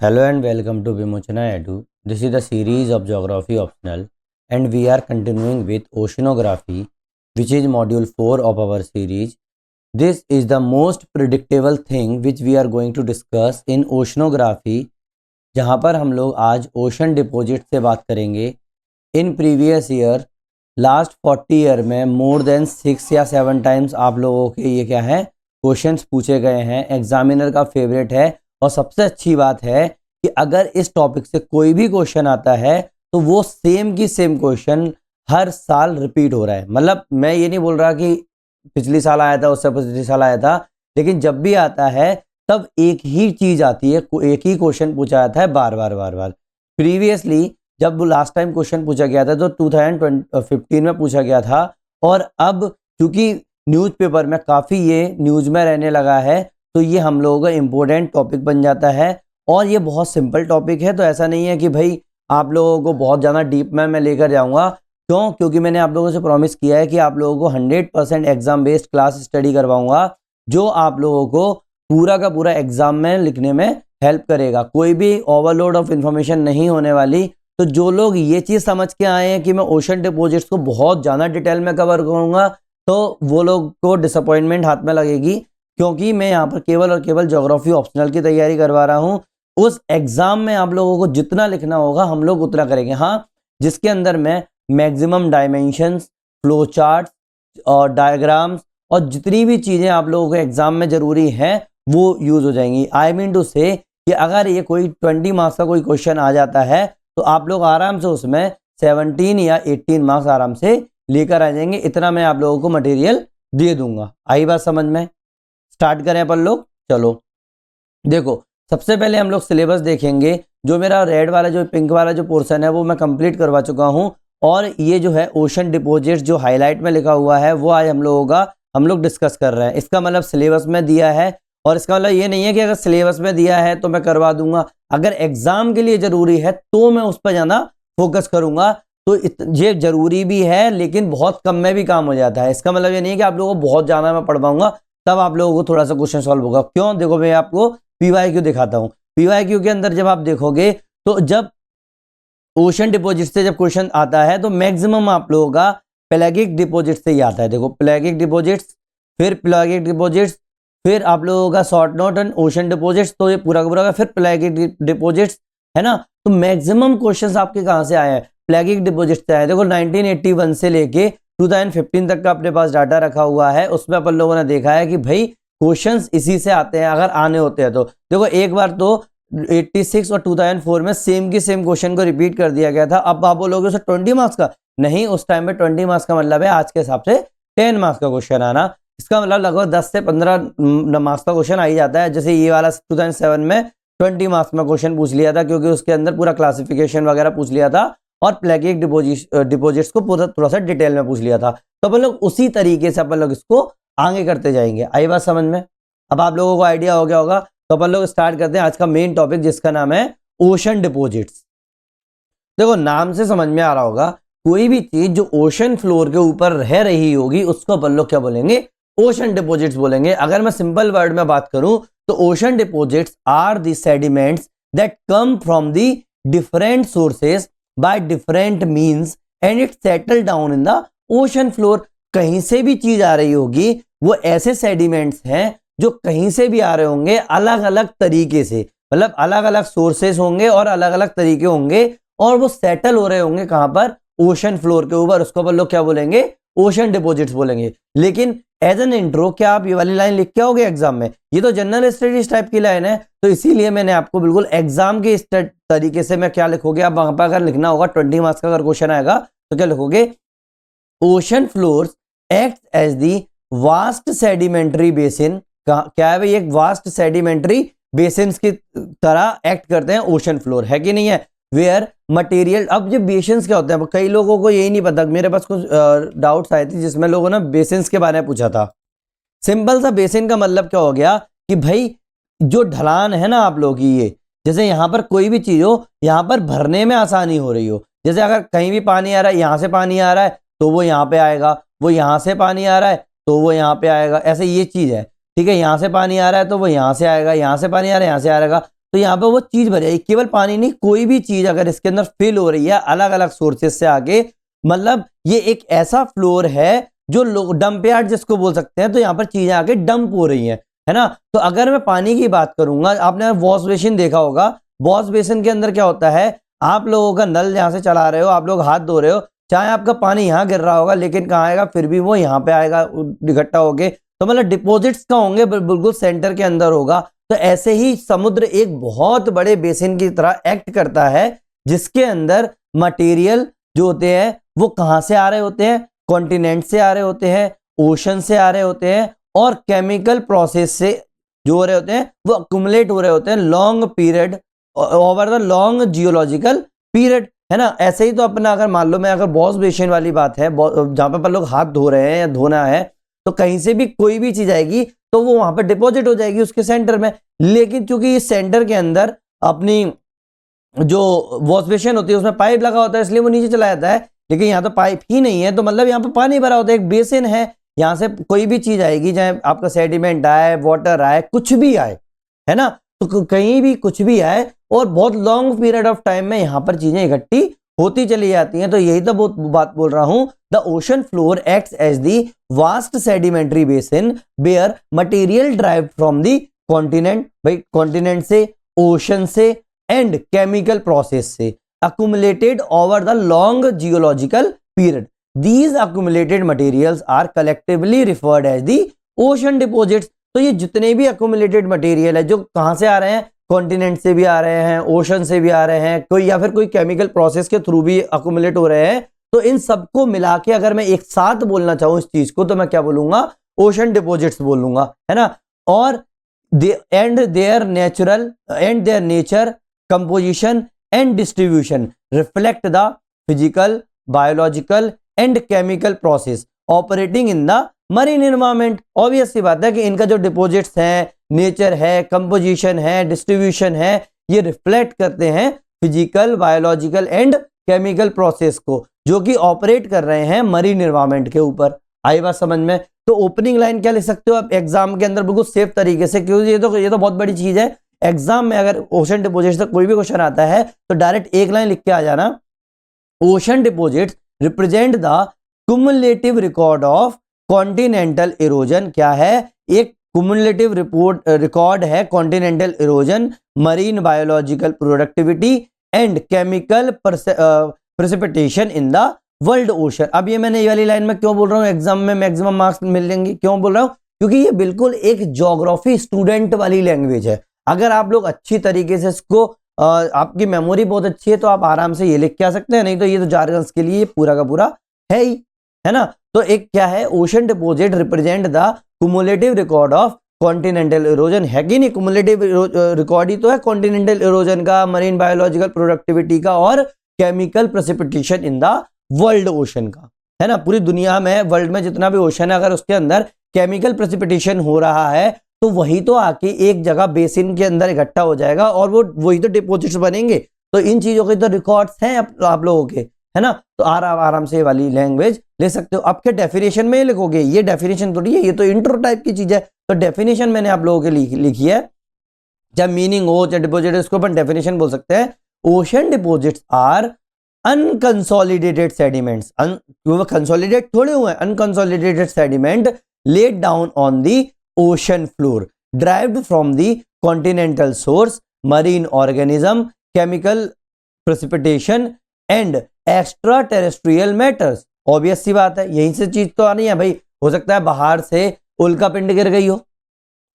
Hello and welcome to Vimochana Edu. This is the series of Geography Optional and we are continuing with Oceanography, which is module 4 of our series. This is the most predictable thing which we are going to discuss in Oceanography, जहाँ पर हम लोग आज ocean deposit से बात करेंगे. In previous year last 40 year में more than 6 या 7 टाइम्स आप लोगों के ये क्या है क्वेश्चंस पूछे गए हैं. एग्जामिनर का फेवरेट है और सबसे अच्छी बात है कि अगर इस टॉपिक से कोई भी क्वेश्चन आता है तो वो सेम की सेम क्वेश्चन हर साल रिपीट हो रहा है. मतलब मैं ये नहीं बोल रहा कि पिछली साल आया था उससे पिछले साल आया था, लेकिन जब भी आता है तब एक ही चीज आती है, एक ही क्वेश्चन पूछा जाता है बार बार. प्रीवियसली जब लास्ट टाइम क्वेश्चन पूछा गया था तो 2015 में पूछा गया था और अब क्योंकि न्यूज़पेपर में काफ़ी ये न्यूज़ में रहने लगा है तो ये हम लोगों का इम्पोर्टेंट टॉपिक बन जाता है. और ये बहुत सिंपल टॉपिक है, तो ऐसा नहीं है कि भाई आप लोगों को बहुत ज़्यादा डीप में मैं लेकर जाऊँगा. क्यों? क्योंकि मैंने आप लोगों से प्रॉमिस किया है कि आप लोगों को 100% एग्जाम बेस्ड क्लास स्टडी करवाऊँगा जो आप लोगों को पूरा का पूरा एग्जाम में लिखने में हेल्प करेगा. कोई भी ओवरलोड ऑफ इंफॉर्मेशन नहीं होने वाली. तो जो लोग ये चीज़ समझ के आए हैं कि मैं ओशन डिपॉजिट्स को बहुत ज़्यादा डिटेल में कवर करूँगा तो वो लोग को डिसअपॉइंटमेंट हाथ में लगेगी, क्योंकि मैं यहाँ पर केवल और केवल ज्योग्राफी ऑप्शनल की तैयारी करवा रहा हूँ. उस एग्जाम में आप लोगों को जितना लिखना होगा हम लोग उतना करेंगे. हाँ, जिसके अंदर में मैक्सिमम डायमेंशंस, फ्लो चार्ट और डायग्राम्स और जितनी भी चीज़ें आप लोगों को एग्जाम में ज़रूरी हैं वो यूज़ हो जाएंगी. आई मीन टू से कि अगर ये कोई 20 मार्क्स का कोई क्वेश्चन आ जाता है तो आप लोग आराम से उसमें 17 या 18 मार्क्स आराम से लेकर आ जाएंगे. इतना मैं आप लोगों को मटेरियल दे दूंगा. आई बात समझ में? स्टार्ट करें अपन लोग. चलो देखो, सबसे पहले हम लोग सिलेबस देखेंगे. जो मेरा रेड वाला जो पिंक वाला जो पोर्शन है वो मैं कंप्लीट करवा चुका हूँ और ये जो है ओशन डिपॉजिट्स जो हाईलाइट में लिखा हुआ है वो आज हम लोग डिस्कस कर रहे हैं. इसका मतलब सिलेबस में दिया है और इसका मतलब ये नहीं है कि अगर सिलेबस में दिया है तो मैं करवा दूंगा. अगर एग्जाम के लिए जरूरी है तो मैं उस पर ज़्यादा फोकस करूंगा. तो ये जरूरी भी है लेकिन बहुत कम में भी काम हो जाता है. इसका मतलब ये नहीं है कि आप लोगों को बहुत ज़्यादा मैं पढ़ पाऊंगा तब आप लोगों को थोड़ा सा क्वेश्चन सॉल्व होगा. क्यों? देखो मैं आपको पीवाईक्यू दिखाता हूँ. पीवाईक्यू के अंदर जब आप देखोगे तो जब ओशन डिपॉजिट से जब क्वेश्चन आता है तो मैक्सिमम आप लोगों का पेलागिक डिपॉजिट से ही आता है. देखो पेलागिक डिपॉजिट्स, फिर पेलागिक डिपॉजिट्स, फिर आप लोगों का short note and ocean deposits, तो ये पूरा का पूरा का फिर पेलागिक डिपॉजिट्स है ना. तो मैक्सिमम क्वेश्चंस आपके कहाँ से आए हैं? पेलागिक डिपॉजिट से आए. देखो 1981 से लेके 2015 तक का अपने पास डाटा रखा हुआ है. उसमें अपन लोगों ने देखा है कि भाई क्वेश्चंस इसी से आते हैं अगर आने होते हैं तो. देखो एक बार तो 86 और 2004 में सेम की सेम क्वेश्चन को रिपीट कर दिया गया था. अब आप बोलोगे उसे 20 मार्क्स का नहीं, उस टाइम में 20 मार्क्स का मतलब है आज के हिसाब से 10 मार्क्स का क्वेश्चन आना. इसका मतलब लगभग 10 से 15 मार्क्स का क्वेश्चन आ ही जाता है. जैसे ये वाला 2007 में 20 मार्क्स में क्वेश्चन पूछ लिया था क्योंकि उसके अंदर पूरा क्लासिफिकेशन वगैरह पूछ लिया था और पेलागिक डिपॉजिट्स को पूरा थोड़ा सा डिटेल में पूछ लिया था. तो अपन लोग उसी तरीके से अपन लोग इसको आगे करते जाएंगे. आई बात समझ में? अब आप लोगों को आइडिया हो गया होगा. तो अपन लोग स्टार्ट करते हैं आज का मेन टॉपिक जिसका नाम है ओशन डिपॉजिट्स. देखो नाम से समझ में आ रहा होगा कोई भी चीज जो ओशन फ्लोर के ऊपर रह रही होगी उसको अपन लोग क्या बोलेंगे? ओशन डिपॉजिट्स बोलेंगे. अगर मैं सिंपल वर्ड में बात करूं तो ocean deposits are the sediments that come from the different sources by different means and it settle down in the ocean floor. कहीं से भी चीज आ रही होगी वो ऐसे सेडिमेंट्स हैं जो कहीं से भी आ रहे होंगे अलग अलग तरीके से, मतलब अलग अलग सोर्सेस होंगे और अलग अलग तरीके होंगे और वो सेटल हो रहे होंगे कहां पर? ओशन फ्लोर के ऊपर. उसको अपन लोग क्या बोलेंगे? ओशन डिपॉजिट्स बोलेंगे. लेकिन एज एन इंट्रो क्या आप ये वाली लाइन लिख के आओगे एग्जाम में? ये तो जनरल स्टडीज टाइप की लाइन है, तो इसीलिए मैंने आपको बिल्कुल एग्जाम के इस तरीके से मैं क्या लिखोगे आप वहां पर अगर लिखना होगा 20 मार्क्स का अगर क्वेश्चन आएगा तो क्या लिखोगे? Ocean floors act as the vast sedimentary basin. क्या है भाई? एक वास्ट सेडिमेंट्री बेसिन की तरह एक्ट करते हैं ओशन फ्लोर, है कि नहीं है? Where material. अब ये बेसिन्स क्या होते हैं? कई लोगों को यही नहीं पता. मेरे पास कुछ डाउट्स आए थे जिसमें लोगों ने बेसिन्स के बारे में पूछा था. सिंपल सा बेसिन का मतलब क्या हो गया कि भाई जो ढलान है ना आप लोगों की, ये जैसे यहाँ पर कोई भी चीज हो यहाँ पर भरने में आसानी हो रही हो. जैसे अगर कहीं भी पानी आ रहा है, यहाँ से पानी आ रहा है तो वो यहाँ पे आएगा, वो यहाँ से पानी आ रहा है तो वो यहाँ पे आएगा. ऐसे ये चीज है, ठीक है? यहाँ से पानी आ रहा है तो वो यहाँ से आएगा, यहाँ से पानी आ रहा है यहाँ से आएगा. तो यहाँ पे वो चीज भर जाएगी, केवल पानी नहीं, कोई भी चीज अगर इसके अंदर फिल हो रही है अलग अलग सोर्सेस से आगे, मतलब ये एक ऐसा फ्लोर है जो डंप यार्ड जिसको बोल सकते हैं, तो यहाँ पर चीजें आके डंप हो रही हैं, है ना। तो अगर मैं पानी की बात करूंगा, आपने वॉश बेसिन देखा होगा, वॉश बेसिन के अंदर क्या होता है, आप लोगों का नल यहाँ से चला रहे हो, आप लोग हाथ धो रहे हो, चाहे आपका पानी यहाँ गिर रहा होगा लेकिन कहाँ आएगा, फिर भी वो यहाँ पे आएगा इकट्ठा होके, तो मतलब डिपॉजिट्स का होंगे, बिल्कुल सेंटर के अंदर होगा। तो ऐसे ही समुद्र एक बहुत बड़े बेसिन की तरह एक्ट करता है, जिसके अंदर मटेरियल जो होते हैं वो कहाँ से आ रहे होते हैं, कॉन्टिनेंट से आ रहे होते हैं, ओशन से आ रहे होते हैं, और केमिकल प्रोसेस से जो हो रहे होते हैं वो अक्यूमुलेट हो रहे होते हैं long period, over the long geological period, है ना। ऐसे ही तो अपना अगर मान लो मैं अगर वॉश बेसिन वाली बात है, जहां पर लोग हाथ धो रहे हैं या धोना है, तो कहीं से भी कोई भी चीज आएगी तो वो वहां पर डिपॉजिट हो जाएगी उसके सेंटर में। लेकिन चूंकि इस सेंटर के अंदर अपनी जो वॉश बेसिन होती है उसमें पाइप लगा होता है, इसलिए वो नीचे चला जाता है, लेकिन यहाँ तो पाइप ही नहीं है, तो मतलब यहाँ पर पानी भरा होता है, एक बेसिन है, यहाँ से कोई भी चीज आएगी, चाहे आपका सेडिमेंट आए, वाटर आए, कुछ भी आए, है ना, तो कहीं भी कुछ भी आए और बहुत लॉन्ग पीरियड ऑफ टाइम में यहाँ पर चीजें इकट्ठी होती चली जाती हैं। तो यही तो बात बोल रहा हूं, the ocean floor acts as the vast sedimentary basin where material derive from the continent, भाई कॉन्टिनेंट से, ओशन से, एंड केमिकल प्रोसेस से accumulated over the long geological period. These accumulated materials are collectively referred as the ocean deposits. तो ये जितने भी accumulated material है जो कहां से आ रहे हैं, कॉन्टिनेंट से भी आ रहे हैं, ओशन से भी आ रहे हैं, कोई या फिर कोई केमिकल प्रोसेस के थ्रू भी accumulate हो रहे हैं, तो इन सबको मिला के अगर मैं एक साथ बोलना चाहूं इस चीज को, तो मैं क्या बोलूंगा, ओशन डिपोजिट्स बोलूंगा, है ना। और their nature, composition and distribution reflect the physical, biological and chemical process operating in the marine environment. Obvious सी बात है कि इनका जो डिपॉजिट्स हैं, नेचर है, कंपोजिशन है, डिस्ट्रीब्यूशन है, ये रिफ्लेक्ट करते हैं physical, biological and chemical process को, जो कि ऑपरेट कर रहे हैं मरीन एनवायरनमेंट के ऊपर। आई बात समझ में। तो ओपनिंग लाइन क्या लिख सकते हो आप एग्जाम के अंदर बिल्कुल सेफ तरीके से, क्योंकि ये तो बहुत बड़ी चीज है। एग्जाम में अगर ओशन डिपॉजिट से कोई भी क्वेश्चन आता है तो डायरेक्ट एक लाइन लिख के आ जाना, ocean deposits represent the cumulative record of continental erosion. क्या है, एक क्युमुलेटिव रिकॉर्ड है continental erosion, marine biological productivity and chemical precipitation in the world ocean. अब ये मैंने ये वाली लाइन में क्यों बोल रहा हूँ, एग्जाम में मैक्सिमम मार्क्स मिलेंगे, क्यों बोल रहा हूँ, क्योंकि ये बिल्कुल एक ज्योग्राफी स्टूडेंट वाली लैंग्वेज है। अगर आप लोग अच्छी तरीके से इसको आपकी मेमोरी बहुत अच्छी है तो आप आराम से ये लिख के आ सकते हैं, नहीं तो ये तो जार्गन्स के लिए पूरा का पूरा है ही, है ना। तो एक क्या है, ocean deposit represent the cumulative record of continental erosion, है कि नहीं, क्युमुलेटिव रिकॉर्ड ही तो है कॉन्टिनेंटल इरोजन का, मरीन बायोलॉजिकल प्रोडक्टिविटी का और chemical precipitation in the world ocean का, है ना। पूरी दुनिया में, वर्ल्ड में जितना भी ओशन है, अगर उसके अंदर केमिकल प्रेसिपिटेशन हो रहा है तो वही तो आके एक जगह बेसिन के अंदर इकट्ठा हो जाएगा और वो वही तो डिपॉजिट्स बनेंगे। तो इन चीजों के तो रिकॉर्ड्स हैं आप लोगों के, है ना। तो आराम से वाली लैंग्वेज ले सकते हो। आपके डेफिनेशन में लिखोगे, ये डेफिनेशन थोड़ी है, ये तो इंट्रो टाइप की चीज है। तो डेफिनेशन मैंने आप लोगों के लिखी है, चाहे मीनिंग हो चाहे डिपॉजिट, इसको अपन डेफिनेशन बोल सकते हैं। Ocean deposits are unconsolidated sediments, consolidate थोड़े हुए, unconsolidated sediment laid down on the ocean floor derived from the continental source, marine organism, chemical precipitation and extraterrestrial matters। Obvious सी बात है, यहीं से चीज तो आनी है भाई। हो सकता है बाहर से उल्का पिंड गिर गई हो,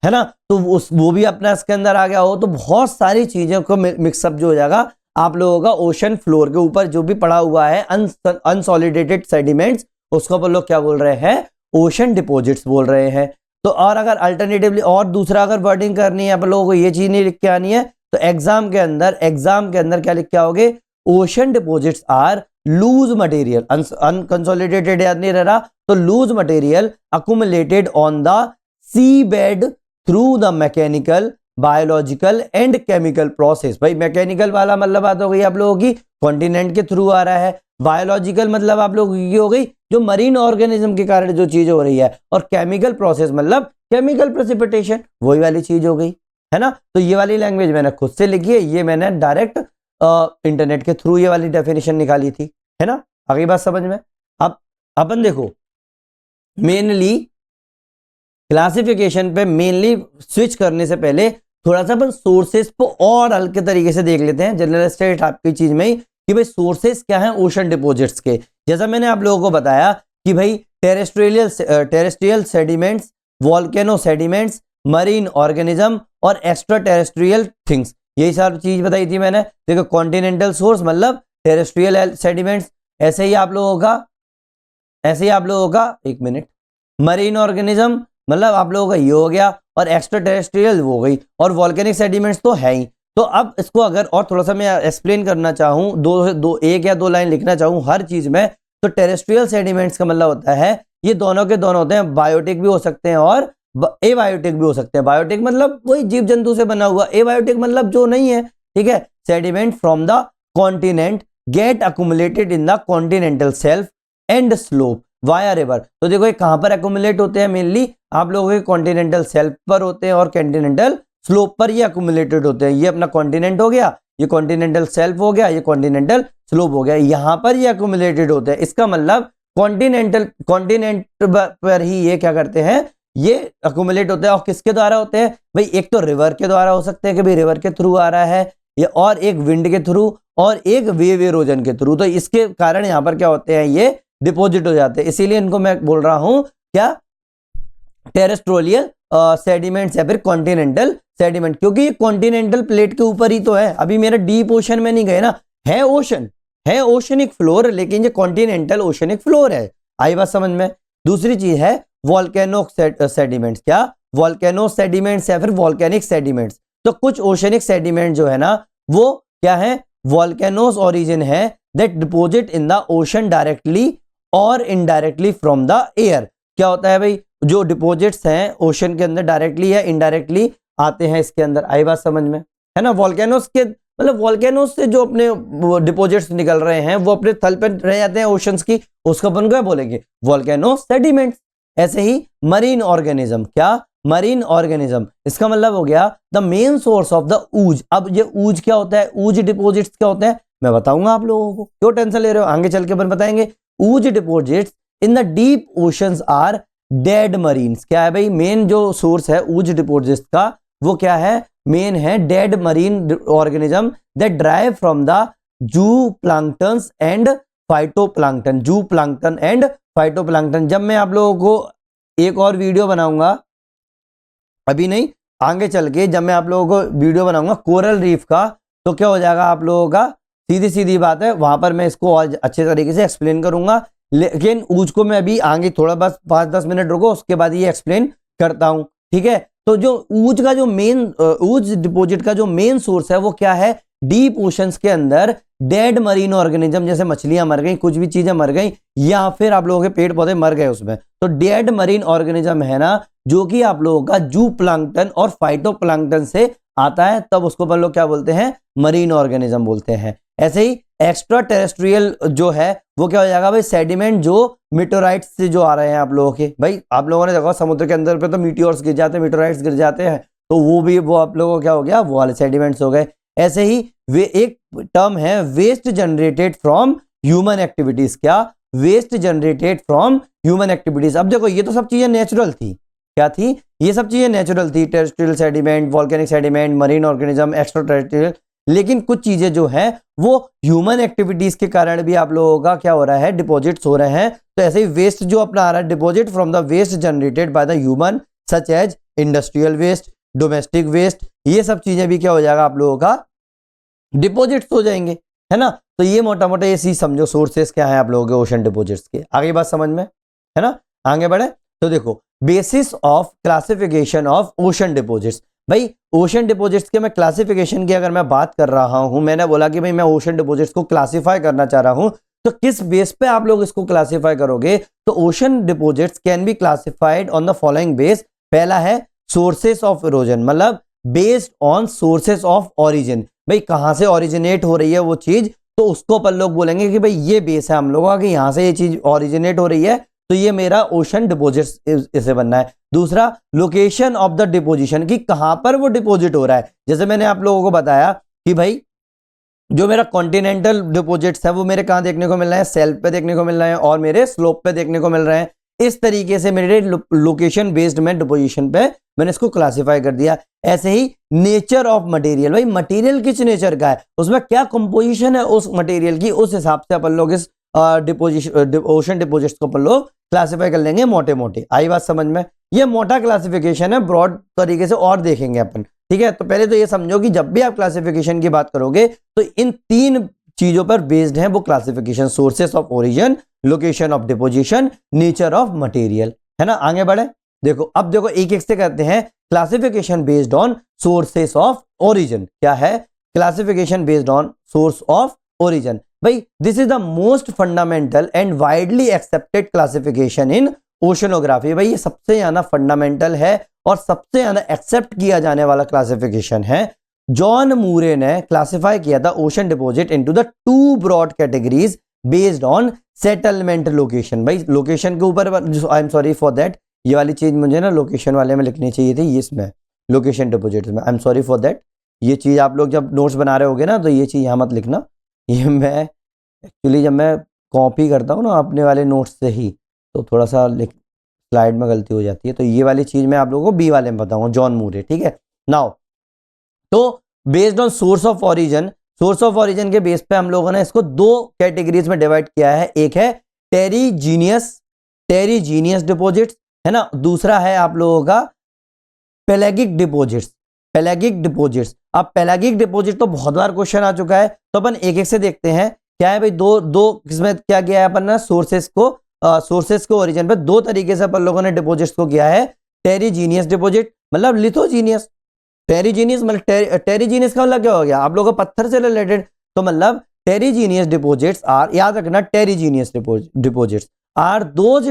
है ना, तो वो भी अपना इसके अंदर आ गया हो, तो बहुत सारी चीजों को मिक्सअप जो हो जाएगा आप लोगों का ओशन फ्लोर के ऊपर जो भी पड़ा हुआ है अनसॉलिडेटेड सेडिमेंट्स, उसको अपन लोग क्या बोल रहे हैं, ओशन डिपॉजिट्स बोल रहे हैं। तो और अगर अल्टरनेटिवली और दूसरा अगर वर्डिंग करनी है आप लोगों को, ये चीज नहीं लिख के आनी है, तो एग्जाम के अंदर क्या लिख के आओगे, ocean deposits are loose material, unconsolidated याद नहीं रह रहा, तो loose material accumulated on the sea bed through the mechanical, biological and chemical process. भाई मैकेनिकल वाला मतलब बात हो गई आप लोगों की, कॉन्टिनेंट के थ्रू आ रहा है। बायोलॉजिकल मतलब आप लोगों की हो गई जो मरीन ऑर्गेनिज्म के कारण जो चीज हो रही है, और केमिकल प्रोसेस मतलब केमिकल प्रेसिपिटेशन, वही वाली चीज हो गई, है ना। तो ये वाली लैंग्वेज मैंने खुद से लिखी है, ये मैंने डायरेक्ट इंटरनेट के थ्रू ये वाली डेफिनेशन निकाली थी, है ना। आगे बात समझ में। अब अपन देखो मेनली क्लासिफिकेशन पे मेनली स्विच करने से पहले थोड़ा सा अपन सोर्सेस को और हल्के तरीके से देख लेते हैं, जनरलिस्ट आपकी चीज में ही, कि भाई सोर्सेस क्या हैं ओशन डिपॉजिट्स के। जैसा मैंने आप लोगों को बताया कि भाई terrestrial sediments, volcano sediments, marine organism और एक्स्ट्रा टेरेस्ट्रियल थिंग्स, यही सब चीज बताई थी मैंने। देखो कॉन्टिनेंटल सोर्स मतलब टेरेस्ट्रियल सेडिमेंट्स, ऐसे ही आप लोगों का एक मिनट, मरीन ऑर्गेनिज्म मतलब आप लोगों का ये हो गया, और एक्स्ट्रा टेरेस्ट्रियल वो हो गई, और वॉल्केनिक सेडिमेंट्स तो है ही। तो अब इसको अगर और थोड़ा सा मैं एक्सप्लेन करना चाहूँ, एक या दो लाइन लिखना चाहूँ हर चीज में, तो टेरेस्ट्रियल सेडिमेंट्स का मतलब होता है ये दोनों के दोनों होते हैं, बायोटिक भी हो सकते हैं और एबायोटिक भी हो सकते हैं। बायोटिक मतलब वही जीव जंतु से बना हुआ, एबायोटिक मतलब जो नहीं है, ठीक है। Sediment from the continent get accumulated in the continental shelf and slope via river. तो देखो ये कहां पर अकुमुलेट होते हैं, मेनली आप लोगों के कॉन्टिनेंटल शेल्फ पर होते हैं और कॉन्टिनेंटल स्लोप पर ये अकुमुलेटेड होते हैं। ये अपना कॉन्टिनेंट हो गया, ये कॉन्टिनेंटल शेल्फ हो गया, ये कॉन्टिनेंटल स्लोप हो गया, यहां पर ये अकुमुलेटेड होते हैं। इसका मतलब कॉन्टिनेंट पर ही ये क्या करते हैं, ये अकुमुलेट होते हैं। और किसके द्वारा होते हैं भाई, एक तो रिवर के द्वारा हो सकते हैं कि भाई रिवर के थ्रू आ रहा है ये, और एक विंड के थ्रू, और एक वेव इरोजन के थ्रू। तो इसके कारण यहां पर क्या होते हैं, ये डिपॉजिट हो जाते हैं। इसीलिए इनको मैं बोल रहा हूं क्या, टेरेस्ट्रोलियल सेडिमेंट्स या फिर कॉन्टिनेंटल सेडिमेंट, क्योंकि ये कॉन्टिनेंटल प्लेट के ऊपर ही तो है। अभी मेरा डीप ओशन में नहीं गए ना, है ओशनिक फ्लोर, लेकिन ये कॉन्टिनेंटल ओशनिक फ्लोर है। आई बात समझ में। दूसरी चीज है वॉल्केनो सेडिमेंट्स, क्या वॉल्केनो सेडिमेंट्स या फिर वॉल्केनिक सेडिमेंट्स। तो कुछ ओशनिक सेडिमेंट जो है ना वो क्या है, वॉल्केनोस ओरिजिन है, that deposit in the ocean directly और इनडायरेक्टली फ्रॉम द एयर। क्या होता है भाई, जो डिपॉजिट्स हैं ओशन के अंदर डायरेक्टली या इनडायरेक्टली आते हैं इसके अंदर। आई बात समझ में, है ना। वॉल्केनोस के मतलब वॉल्केनोस से जो अपने डिपॉजिट्स निकल रहे हैं वो अपने तल पर रह जाते हैं ओशंस की, उसको अपन क्या बोलेंगे, वॉल्केनो सेडिमेंट्स। ऐसे ही मरीन ऑर्गेनिज्म, क्या मरीन ऑर्गेनिज्म, इसका मतलब हो गया the main source of the ooze. अब ये ऊज क्या होता है, ऊज डिपॉजिट्स क्या होते हैं मैं बताऊंगा आप लोगों को, क्यों टेंशन ले रहे हो, आगे चल के अपन बताएंगे। Ooze deposits in the deep oceans are dead marines. क्या है भाई, मेन जो सोर्स है ऊज डिपॉजिट्स का वो क्या है, मेन है dead marine organism that drive from the zooplanktons and फाइटोप्लांक्टन। जू प्लांक्टन एंड फाइटोप्लांक्टन। जब मैं आप लोगों को एक और वीडियो बनाऊंगा, अभी नहीं आगे चल के जब मैं आप लोगों को वीडियो बनाऊंगा कोरल रीफ का, तो क्या हो जाएगा आप लोगों का, सीधी सीधी बात है, वहां पर मैं इसको और अच्छे तरीके से एक्सप्लेन करूंगा। लेकिन ऊज को मैं अभी आगे थोड़ा बस 5-10 मिनट रुको, उसके बाद ये एक्सप्लेन करता हूं, ठीक है। तो जो ऊज का जो मेन ऊज डिपॉजिट का जो मेन सोर्स है वो क्या है, डीप ओशंस के अंदर डेड मरीन ऑर्गेनिज्म, जैसे मछलियां मर गई, कुछ भी चीजें मर गई, या फिर आप लोगों के पेड़ पौधे मर गए उसमें, तो डेड मरीन ऑर्गेनिज्म है ना, जो कि आप लोगों का जू प्लांक्टन और फाइटोप्लांक्टन से आता है, तब उसको अपन लोग क्या बोलते हैं, मरीन ऑर्गेनिज्म बोलते हैं। ऐसे ही एक्स्ट्रा टेरेस्ट्रियल जो है वो क्या हो जाएगा भाई, सेडिमेंट जो मीटोराइट्स से जो आ रहे हैं आप लोगों के, भाई आप लोगों ने देखा समुद्र के अंदर पे तो मीटियोर्स गिर जाते हैं, मीटोराइट्स गिर जाते हैं, तो वो आप लोगों को क्या हो गया, वो वाले सेडिमेंट्स हो गए। ऐसे ही वे एक टर्म है waste generated from human activities. क्या, waste generated from human activities. अब देखो ये तो सब चीजें नेचुरल थी, क्या थी, ये सब चीजें नेचुरल थी, terrestrial sediment, volcanic sediment, marine organism, extra terrestrial. लेकिन कुछ चीजें जो हैं वो ह्यूमन एक्टिविटीज के कारण भी आप लोगों का क्या हो रहा है, डिपॉजिट्स हो रहे हैं। तो ऐसे ही वेस्ट जो अपना आ रहा है, deposit from the waste generated by the human such as industrial waste, domestic waste, ये सब चीजें भी क्या हो जाएगा आप लोगों का डिपॉजिट्स हो जाएंगे, है ना। तो ये मोटा मोटा ये चीज समझो, सोर्सेस क्या है आप लोगों के ओशन डिपॉजिट्स के। आगे बात समझ में, है ना, आगे बढ़े। तो देखो basis of classification of ocean deposits. भाई ओशन डिपॉजिट्स के मैं क्लासिफिकेशन की अगर मैं बात कर रहा हूं, मैंने बोला कि भाई मैं ओशन डिपॉजिट्स को क्लासिफाई करना चाह रहा हूं, तो किस बेस पे आप लोग इसको क्लासिफाई करोगे, तो ocean deposits can be classified on the following base. पहला है सोर्सेस ऑफ इरोजन, मतलब based on sources of origin, भाई कहां से ओरिजिनेट हो रही है वो चीज, तो उसको अपन लोग बोलेंगे कि भाई ये बेस है हम लोगों का कि यहां से ये चीज ओरिजिनेट हो रही है, तो ये मेरा ओशन डिपोजिट इसे बनना है। दूसरा, लोकेशन ऑफ द डिपोजिशन, कि कहां पर वो डिपोजिट हो रहा है। जैसे मैंने आप लोगों को बताया कि भाई जो मेरा कॉन्टिनेंटल डिपोजिट्स है वो मेरे कहां देखने को मिल रहा है, सेल्फ पे देखने को मिल रहा है और मेरे स्लोप पे देखने को मिल रहे हैं। इस तरीके से मेरे लोकेशन बेस्ड में डिपोजिशन पे मैंने इसको क्लासिफाई कर दिया। ऐसे ही नेचर ऑफ मटेरियल, भाई मटेरियल किस नेचर का है, उसमें क्या कंपोजिशन है उस मटेरियल की, उस हिसाब से अपन लोग इस डिपोजिशन ओशन डिपोजिट्स को अपन लोग क्लासिफाई कर लेंगे मोटे मोटे। आई बात समझ में? ये मोटा क्लासिफिकेशन है, ब्रॉड तरीके से और देखेंगे अपन, ठीक है। तो पहले तो ये समझो कि जब भी आप क्लासिफिकेशन की बात करोगे तो इन 3 चीजों पर बेस्ड है वो classification, sources of origin, location of deposition, nature of material, है ना। आगे बढ़े, देखो अब देखो एक एक से करते हैं। Classification based on sources of origin क्या है? Classification based on source of origin, भाई this is the most fundamental and widely accepted classification in oceanography. भाई ये सबसे ज्यादा फंडामेंटल है और सबसे ज्यादा एक्सेप्ट किया जाने वाला क्लासिफिकेशन है। जॉन मूरे ने क्लासिफाई किया था ocean deposit into the 2 broad categories based on settlement location. भाई लोकेशन के ऊपर, I am sorry for that, ये वाली चीज मुझे ना लोकेशन वाले में लिखनी चाहिए थी, इसमें लोकेशन डिपोजिट में, आई एम सॉरी फॉर दैट। ये चीज आप लोग जब नोट्स बना रहे होगे ना तो ये चीज यहाँ मत लिखना, ये मैं एक्चुअली जब मैं कॉपी करता हूँ ना अपने वाले नोट्स से ही तो थोड़ा सा स्लाइड में गलती हो जाती है। तो ये वाली चीज मैं आप लोगों को बी वाले में बताऊंगा, जॉन मूरे, ठीक है। नाउ तो based on source of origin, source of origin के बेस पे हम लोगों ने इसको 2 कैटेगरीज में डिवाइड किया है। एक है टेरिजीनियस डिपोजिट्स, है ना। दूसरा है आप लोगों का पेलागिक डिपोजिट्स, पेलागिक डिपोजिट्स। अब पेलागिक डिपोजिट तो बहुत बार क्वेश्चन आ चुका है, तो अपन एक एक से देखते हैं। क्या है भाई, दो किसमें क्या किया है अपन ने, सोर्सेस को ओरिजिन पे 2 तरीके से अपन लोगों ने डिपोजिट्स को किया है। टेरिजीनियस डिपोजिट मतलब लिथोजीनियस, टेरिजीनियस मतलब टेरिजीनियस का मतलब क्या हो गया आप लोगों को, पत्थर से रिलेटेड। तो मतलब टेरिजीनियस डिपोजिट्स आर, याद रखना, terrigenous deposits are those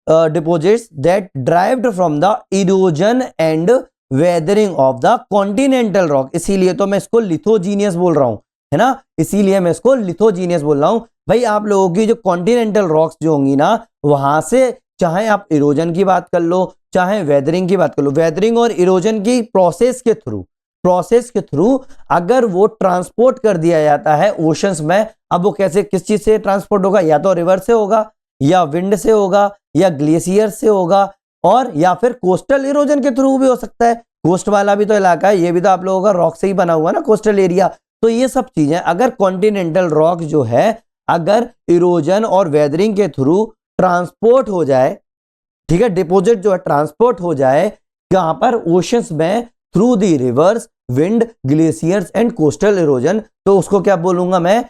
deposits that derived from the erosion and weathering of the continental rock. इसीलिए तो मैं इसको लिथोजीनियस बोल रहा हूं, है ना, इसीलिए मैं इसको लिथोजीनियस बोल रहा हूं। भाई आप लोगों की जो कॉन्टिनेंटल रॉक्स जो होंगी ना, वहां से चाहे आप इरोजन की बात कर लो चाहे वेदरिंग की बात कर लो, वेदरिंग और इरोजन की प्रोसेस के थ्रू अगर वो ट्रांसपोर्ट कर दिया जाता है ओशंस में, अब वो कैसे किस चीज से ट्रांसपोर्ट होगा, या तो रिवर से होगा या विंड से होगा या ग्लेशियर से होगा और या फिर कोस्टल इरोजन के थ्रू भी हो सकता है। कोस्ट वाला भी तो इलाका है, ये भी तो आप लोगों का रॉक से ही बना हुआ ना, कोस्टल एरिया। तो ये सब चीजें अगर कॉन्टिनेंटल रॉक जो है अगर इरोजन और वेदरिंग के थ्रू ट्रांसपोर्ट हो जाए, ठीक है, डिपोजिट जो है ट्रांसपोर्ट हो जाए कहां पर, ओशंस में, through the reverse, wind, glaciers and coastal erosion, तो उसको क्या बोलूंगा मैं,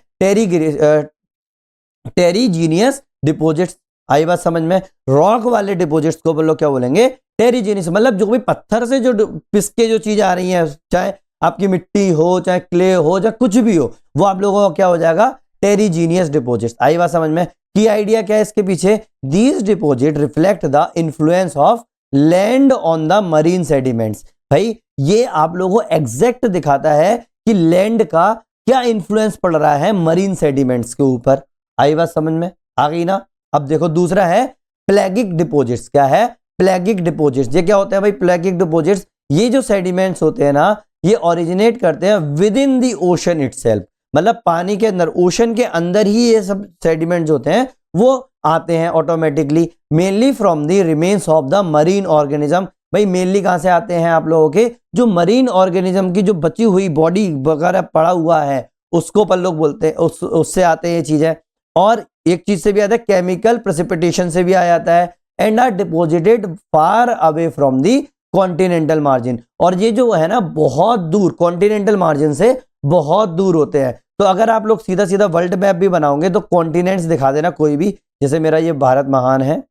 टेरिजीनियस डिपोजिट्स। आई बात समझ में? रॉक वाले डिपोजिट्स को बोलो क्या बोलेंगे, टेरिजीनियस। मतलब जो भी पत्थर से जो पिसके जो चीज आ रही है, चाहे आपकी मिट्टी हो चाहे क्ले हो चाहे कुछ भी हो, वो आप लोगों का क्या हो जाएगा, टेरिजीनियस डिपोजिट्स। आई बात समझ में? की आइडिया क्या है इसके पीछे, these deposit reflect the influence of land on the marine sediments. भाई ये आप लोगों को एग्जैक्ट दिखाता है कि लैंड का क्या इन्फ्लुएंस पड़ रहा है मरीन सेडिमेंट्स के ऊपर। आई बात समझ में? आ गई ना। अब देखो दूसरा है प्लेगिक डिपोजिट्स। क्या है, प्लेगिक डिपोजिट्स। ये क्या होता है भाई, प्लेगिक डिपोजिट्स, ये जो सेडिमेंट्स होते हैं ना, ये ओरिजिनेट करते हैं with in the ocean itself, मतलब पानी के अंदर, ओशन के अंदर ही ये सब सेडिमेंट्स होते हैं, वो आते हैं automatically, mainly from the remains of the marine organism. भाई मेनली कहां से आते हैं आप लोगों के, जो मरीन ऑर्गेनिज्म की जो बची हुई बॉडी वगैरह पड़ा हुआ है उसको अपन लोग बोलते हैं, उससे आते हैं ये चीजें। और एक चीज से भी आता है, केमिकल प्रेसिपिटेशन से भी आ जाता है, and are deposited far away from the continental margin. और ये जो है ना बहुत दूर, कॉन्टिनेंटल मार्जिन से बहुत दूर होते हैं। तो अगर आप लोग सीधा सीधा वर्ल्ड मैप भी बनाओगे तो कॉन्टिनेंट्स दिखा देना कोई भी, जैसे मेरा ये भारत महान है,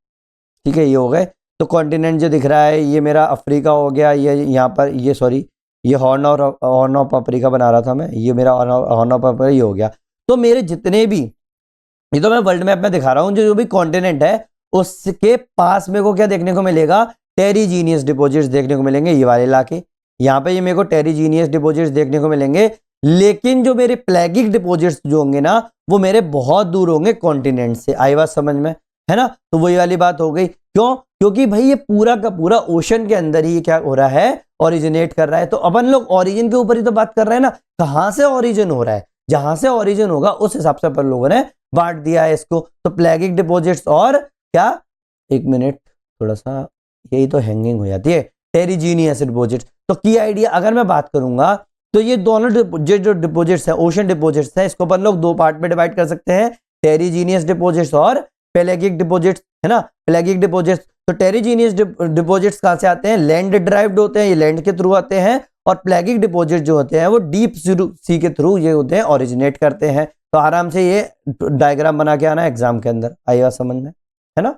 ठीक है, ये हो गए, तो कॉन्टिनेंट जो दिख रहा है ये मेरा अफ्रीका हो गया, ये यहाँ पर, ये सॉरी, ये हॉर्न ऑफ अफ्रीका बना रहा था मैं, ये मेरा हॉर्न ऑफ अफ्रीका ये हो गया। तो मेरे जितने भी, ये तो मैं वर्ल्ड मैप में दिखा रहा हूँ, जो भी कॉन्टिनेंट है उसके पास मेरे को क्या देखने को मिलेगा, टेरिजीनियस डिपोजिट्स देखने को मिलेंगे। ये वाले इलाके यहाँ पे ये मेरे को टेरिजीनियस डिपोजिट्स देखने को मिलेंगे, लेकिन जो मेरे प्लेगिक डिपोजिट्स जो होंगे ना वो मेरे बहुत दूर होंगे कॉन्टिनेंट से। आई बात समझ में? है ना। तो वही वाली बात हो गई, क्यों? क्योंकि भाई ये पूरा का पूरा ओशन के अंदर ही क्या हो रहा है, ओरिजिनेट कर रहा है। तो अपन लोग ओरिजिन के ऊपर ही तो बात कर रहे हैं ना, कहां से ओरिजिन हो रहा है, जहां से ओरिजिन होगा उस हिसाब से अपन लोगों ने बांट दिया है इसको। तो प्लेगिक डिपॉजिट्स और क्या, एक मिनट थोड़ा सा, यही तो हैंगिंग हो जाती है, टेरिजीनियस डिपॉजिट। तो की आइडिया अगर मैं बात करूंगा तो ये दोनों जो डिपॉजिट्स है, ओशन डिपॉजिट्स है, इसको अपन लोग दो पार्ट में डिवाइड कर सकते हैं, टेरिजीनियस डिपॉजिट्स और पेलेगिक डिपॉजिट्स, है ना। पेलेगिक डिपॉजिट्स, तो टेरिजीनियस डिपॉजिट्स कहां से आते हैं, लैंड ड्राइव्ड होते हैं, ये लैंड के थ्रू आते हैं। और प्लेगिक डिपॉजिट जो होते हैं वो डीप सी के थ्रू ये होते हैं, ओरिजिनेट करते हैं। तो आराम से ये डायग्राम बना के आना एग्जाम के अंदर, आएगा समझ में, है ना।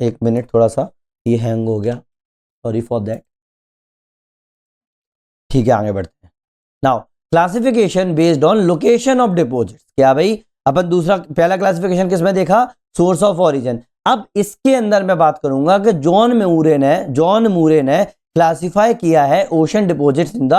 एक मिनट थोड़ा सा ये हैंग हो गया, सॉरी फॉर दैट। ठीक है, आगे बढ़ते हैं। Now classification based on location of deposits. क्या भाई, अपन दूसरा पहला क्लासिफिकेशन किसमें देखा, सोर्स ऑफ ओरिजिन। अब इसके अंदर मैं बात करूंगा कि जॉन मूरे ने क्लासिफाई किया है ocean deposits in the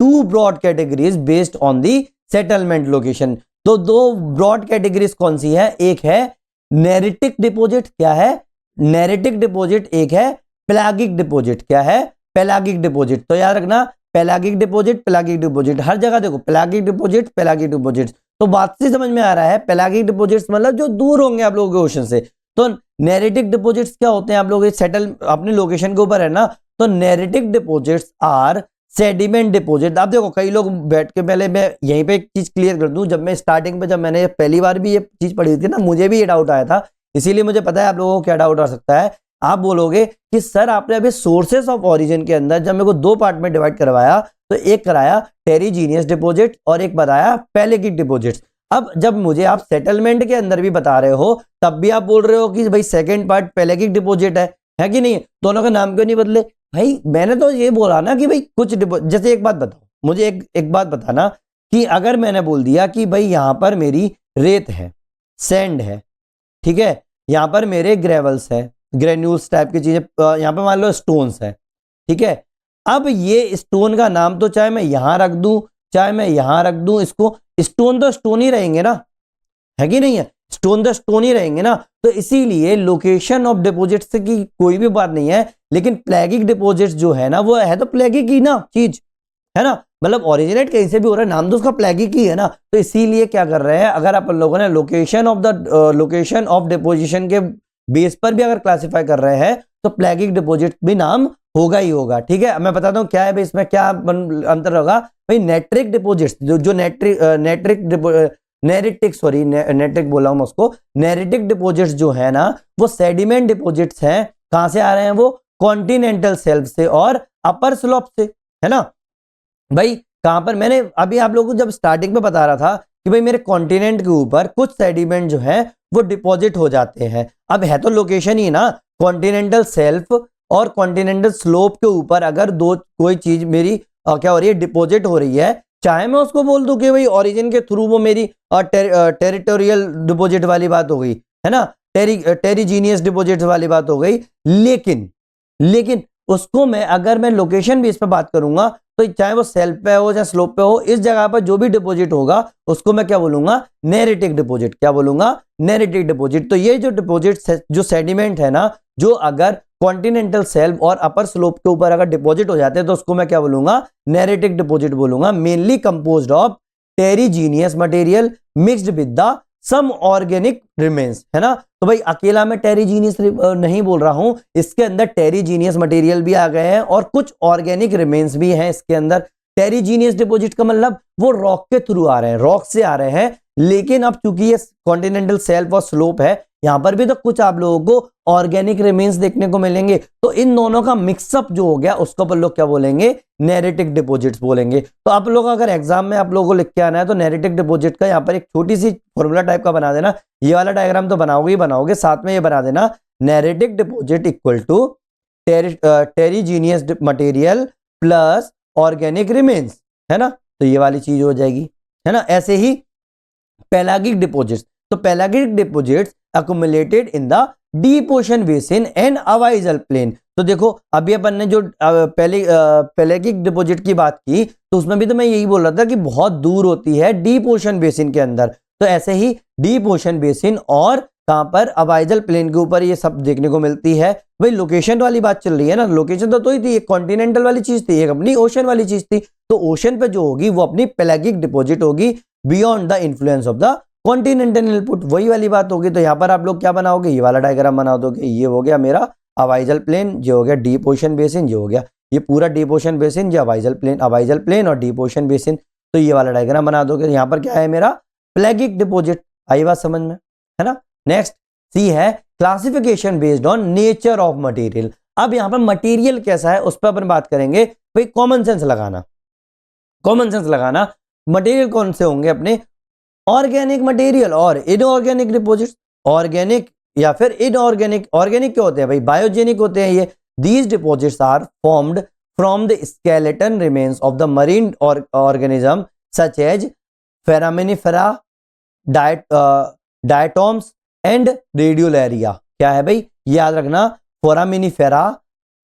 two broad categories based on the settlement location. तो दो ब्रॉड कैटेगरीज कौन सी है, एक है नेरिटिक डिपॉजिट, क्या है, नेरिटिक डिपॉजिट, एक है पेलागिक डिपॉजिट, क्या है, पेलागिक डिपॉजिट। तो याद रखना, पेलागिक डिपॉजिट, पेलागिक डिपॉजिट, हर जगह देखो पेलागिक डिपॉजिट, पेलागिक डिपॉजिट। तो बात से समझ में आ रहा है, पेलागिक डिपॉजिट्स मतलब जो दूर होंगे आप लोगों के ओशन से। तो नेरिटिक डिपॉजिट्स क्या होते हैं, आप लोग सेटल अपने लोकेशन के ऊपर है ना। तो नेरिटिक डिपॉजिट्स आर सेडिमेंट डिपॉजिट। आप देखो कई लोग बैठ के, पहले मैं यहीं पे एक चीज क्लियर कर दूं, जब मैं स्टार्टिंग पे, जब मैंने पहली बार भी ये चीज पढ़ी थी ना, मुझे भी ये डाउट आया था, इसीलिए मुझे पता है आप लोगों को क्या डाउट आ सकता है। आप बोलोगे कि सर आपने अभी सोर्सेस ऑफ ओरिजिन के अंदर जब मेरे को दो पार्ट में डिवाइड करवाया, तो एक कराया टेरिजीनियस डिपॉजिट और एक बताया पेलेगिक डिपॉजिट्स। अब जब मुझे आप सेटलमेंट के अंदर भी बता रहे हो, तब भी आप बोल रहे हो कि भाई सेकंड पार्ट पेलेगिक डिपॉजिट है कि नहीं, दोनों का नाम क्यों नहीं बदले? भाई मैंने तो ये बोला ना कि भाई कुछ जैसे एक बात बताओ मुझे, एक बात बताना कि अगर मैंने बोल दिया कि भाई यहां पर मेरी रेत है, सैंड है, ठीक है, यहां पर मेरे ग्रेवल्स है, ग्रेन्यूल्स टाइप की चीजें, यहां पर मान लो स्टोन्स है, ठीक है। अब ये स्टोन का नाम तो चाहे मैं यहां रख दूं चाहे मैं यहां रख दूं, इसको स्टोन तो स्टोन ही रहेंगे ना, है कि नहीं है, स्टोन तो स्टोन ही रहेंगे ना। तो इसीलिए लोकेशन ऑफ डिपॉजिट से की कोई भी बात नहीं है, लेकिन प्लेगिक डिपॉजिट जो है ना, वो है तो प्लेगिक ही ना चीज, है ना, मतलब ओरिजिनेट कहीं से भी हो रहा है, नाम तो उसका प्लेगिक ही है ना। तो इसीलिए क्या कर रहे हैं, अगर अपन लोगों ने लोकेशन ऑफ डिपोजिशन के बेस पर भी अगर क्लासिफाई कर रहे हैं, तो प्लेगिक डिपॉजिट भी नाम होगा ही होगा। ठीक है, मैं बताता हूं क्या है भाई, इसमें क्या अंतर होगा भाई। नेट्रिक डिपॉजिट्स जो नेट्रिक बोला हूं मैं उसको, नेरिटिक डिपॉजिट्स जो है ना, वो सेडिमेंट डिपॉजिट्स हैं। कहां से आ रहे हैं वो, कॉन्टिनेंटल शेल्फ से और अपर स्लोप से, है ना भाई। कहां पर, मैंने अभी आप लोगों को जब स्टार्टिंग में बता रहा था कि भाई मेरे कॉन्टिनेंट के ऊपर कुछ सेडिमेंट जो है वो डिपॉजिट हो जाते हैं। अब है तो लोकेशन ही ना, कॉन्टिनेंटल शेल्फ और कॉन्टिनेंटल स्लोप के ऊपर अगर कोई चीज मेरी क्या हो रही है, डिपॉजिट हो रही है, चाहे मैं उसको बोल दूं कि भाई ओरिजिन के थ्रू वो मेरी टेरिटोरियल डिपॉजिट वाली बात हो गई, है ना, टेरिजीनियस डिपॉजिट वाली बात हो गई, लेकिन उसको मैं अगर मैं लोकेशन बेस पे बात करूंगा, तो चाहे वो सेल्फ पे हो चाहे स्लोप पे हो, इस जगह पर जो भी डिपॉजिट होगा उसको मैं क्या बोलूंगा, नेरिटिक डिपॉजिट। क्या बोलूंगा, नेरिटिक डिपॉजिट। तो ये जो डिपॉजिट जो सेडिमेंट है ना, जो अगर कॉन्टिनेंटल शेल्फ और अपर स्लोप के ऊपर अगर डिपॉजिट हो जाते हैं, तो उसको मैं क्या बोलूंगा, नेरिटिक डिपॉजिट बोलूंगा। Mainly composed of terrigenous material mixed with the some organic remains, है ना। तो भाई अकेला मैं टेरिजीनियस नहीं बोल रहा हूं, इसके अंदर टेरिजीनियस मटेरियल भी आ गए हैं और कुछ ऑर्गेनिक रिमेन्स भी हैं इसके अंदर। टेरिजीनियस डिपॉजिट का मतलब वो रॉक के थ्रू आ रहे हैं, रॉक से आ रहे हैं, लेकिन अब चूंकि ये कॉन्टिनेंटल शेल्फ और स्लोप है, यहां पर भी तो कुछ आप लोगों को ऑर्गेनिक रिमेन्स देखने को मिलेंगे। तो इन दोनों का मिक्सअप जो हो गया, उसको अपन लोग क्या बोलेंगे, नेरिटिक डिपॉजिट्स बोलेंगे। तो आप लोग अगर एग्जाम में आप लोगों को लिख के आना है, तो नेरिटिक डिपॉजिट का यहाँ पर एक छोटी सी फॉर्मूला टाइप का बना देना। ये वाला डायग्राम तो बनाओगे ही बनाओगे, साथ में ये बना देना, neritic deposit equal to terrigenous material plus organic remains, है ना। तो ये वाली चीज हो जाएगी, है ना। ऐसे ही पेलागिक डिपॉजिट्स, तो pelagic deposits accumulated in the deep ocean basin and abyssal plain। तो देखो अभी अपन ने जो पेलेगिक डिपॉजिट की बात की, तो उसमें भी तो मैं यही बोल रहा था कि बहुत दूर होती है डीप ओशन बेसिन के अंदर। तो ऐसे ही डीप ओशन बेसिन और कहां पर, अबाइजल प्लेन के ऊपर ये सब देखने को मिलती है। भाई लोकेशन वाली बात चल रही है ना, लोकेशन तो ही थी, एक कॉन्टिनेंटल वाली चीज थी, एक अपनी ओशन वाली चीज थी। तो ओशन पे जो होगी वो अपनी पेलागिक डिपॉजिट होगी beyond the influence of the continental input, वही वाली बात होगी। तो यहाँ पर आप लोग क्या बनाओगे, ये वाला डायग्राम बना दोगे। ये हो गया मेरा अबाइजल प्लेन, ये हो गया डीप ओशन बेसिन, ये हो गया ये पूरा डीप ओशन बेसिन, ये अबाइजल प्लेन और डीप ओशन बेसिन। तो ये वाला डायग्राम बना दोगे। यहाँ पर क्या है मेरा पेलागिक डिपॉजिट, आई बात समझ में, है ना। नेक्स्ट सी है classification based on nature of material. अब यहाँ पर मटेरियल कैसा है उस पर अपन बात करेंगे। भाई कॉमन सेंस लगाना, कॉमन सेंस लगाना। मटेरियल कौन से होंगे अपने, ऑर्गेनिक मटेरियल और इनऑर्गेनिक डिपॉजिट्स। ऑर्गेनिक या फिर इनऑर्गेनिक, ऑर्गेनिक क्या होते हैं भाई, बायोजेनिक होते हैं ये। These deposits are formed from the skeleton remains of the marine organism such as foraminifera, diatoms and radiolaria. क्या है भाई, याद रखना, फोरामिनिफेरा,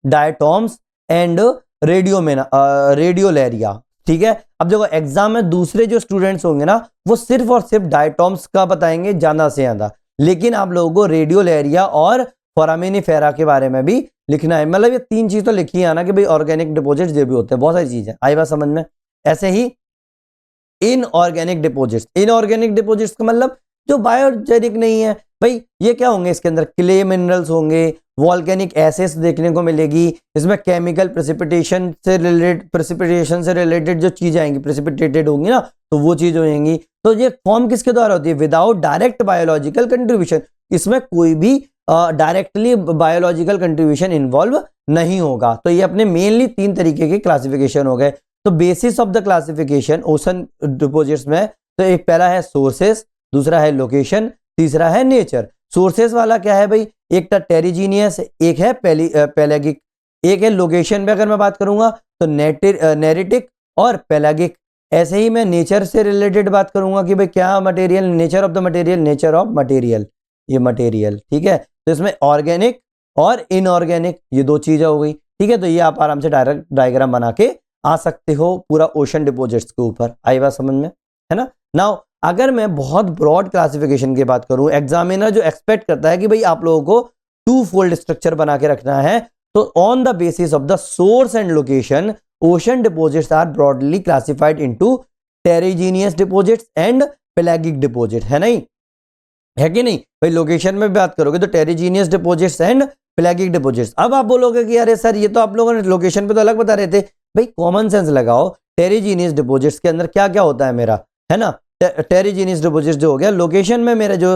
डायटोम्स एंड रेडियोलैरिया, ठीक है। अब देखो एग्जाम में दूसरे जो स्टूडेंट्स होंगे ना वो सिर्फ और सिर्फ डायटोम्स का बताएंगे ज्यादा से ज्यादा, लेकिन आप लोगों को रेडियोलैरिया और फोरामिनिफेरा के बारे में भी लिखना है। मतलब ये तीन चीज तो लिखी है ना कि भाई ऑर्गेनिक डिपॉजिट्स ये भी होते हैं, बहुत सारी चीजें, आई बात समझ में। ऐसे ही इनऑर्गेनिक डिपॉजिट्स, इनऑर्गेनिक डिपॉजिट्स का मतलब जो बायोजेनिक नहीं है भाई, ये क्या होंगे, इसके अंदर क्ले मिनरल्स होंगे, वॉल्केनिक एसिड्स देखने को मिलेगी, इसमें केमिकल प्रेसिपिटेशन से रिलेटेड जो चीजें आएंगी, प्रेसिपिटेटेड होंगी ना, तो वो चीज होंगी। तो ये फॉर्म किसके द्वारा होती है, विदाउट डायरेक्ट बायोलॉजिकल कंट्रीब्यूशन। इसमें कोई भी डायरेक्टली बायोलॉजिकल कंट्रीब्यूशन इन्वॉल्व नहीं होगा। तो ये अपने मेनली तीन तरीके के क्लासिफिकेशन हो गए। तो basis of the classification ocean deposits में, तो एक पहला है सोर्सेस, दूसरा है लोकेशन, तीसरा है नेचर। सोर्सेस वाला क्या है भाई, एक था टेरिजीनियस, एक है पेलागिक, एक है लोकेशन पे अगर मैं बात करूंगा तो नेरिटिक और पेलागिक। ऐसे ही मैं नेचर से रिलेटेड बात करूंगा कि भाई क्या material, nature of the material, nature of material, ये मटेरियल, ठीक है। तो इसमें ऑर्गेनिक और इनऑर्गेनिक ये दो चीजें हो गई, ठीक है। तो ये आप आराम से डायरेक्ट डायग्राम बना के आ सकते हो पूरा ओशन डिपॉजिट्स के ऊपर, आई बात समझ में, है ना। नाउ अगर मैं बहुत ब्रॉड क्लासिफिकेशन की बात करूं, एग्जामिनर जो एक्सपेक्ट करता है कि भाई आप लोगों को टू फोल्ड स्ट्रक्चर बना के रखना है, तो on the basis of the source and location ocean deposits are broadly classified into terrigenous deposits and pelagic deposit, है नहीं, है कि नहीं भाई। लोकेशन में बात करोगे तो टेरिजीनियस डिपॉजिट्स एंड पेलागिक डिपॉजिट्स। अब आप बोलोगे कि अरे सर ये तो आप लोगों ने लोकेशन पे तो अलग बता रहे थे। भाई कॉमन सेंस लगाओ, टेरिजीनियस डिपॉजिट्स के अंदर क्या क्या होता है मेरा, है ना। टेरिजीनियस डिपॉजिट जो हो गया, लोकेशन में मेरा जो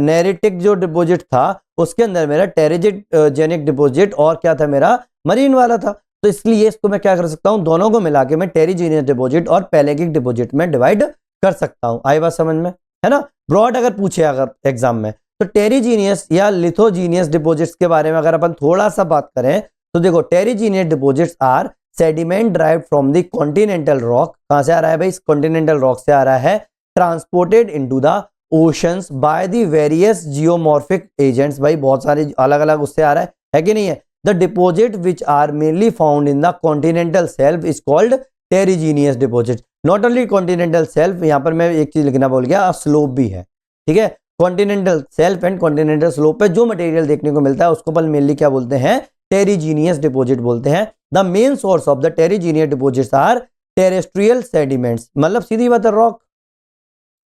नेरिटिक जो डिपॉजिट था उसके अंदर मेरा टेरिजेनिक डिपॉजिट और क्या था मेरा, मरीन वाला था। तो इसलिए इसको मैं क्या कर सकता हूं, दोनों को मिला के मैं टेरिजीनियस डिपॉजिट और पेलागिक डिपॉजिट में डिवाइड कर सकता हूं, आई बात समझ में, है ना। ब्रॉड अगर पूछे अगर एग्जाम में, तो टेरिजीनियस या लिथोजीनियस डिपॉजिट्स के बारे में अगर अपन थोड़ा सा बात करें तो देखो, terrigenous deposits are sediment derived from the continental rock. कहां से आ रहा है भाई, इस कॉन्टिनेंटल रॉक से आ रहा है। Transported into the oceans by the various geomorphic agents, भाई बहुत सारे अलग अलग उससे आ रहा है कि नहीं है। The deposit which are mainly found in the continental shelf is called terrigenous deposit. Not only continental shelf, यहां पर मैं एक चीज लिखना भूल गया, स्लोप भी है, ठीक है। Continental shelf and continental slope पे जो मटेरियल देखने को मिलता है उसको अपन मेनली क्या बोलते हैं, टेरिजीनियस डिपॉजिट बोलते हैं। The main source of the terrigenous deposits are terrestrial sediments, मतलब सीधी बात है रॉक,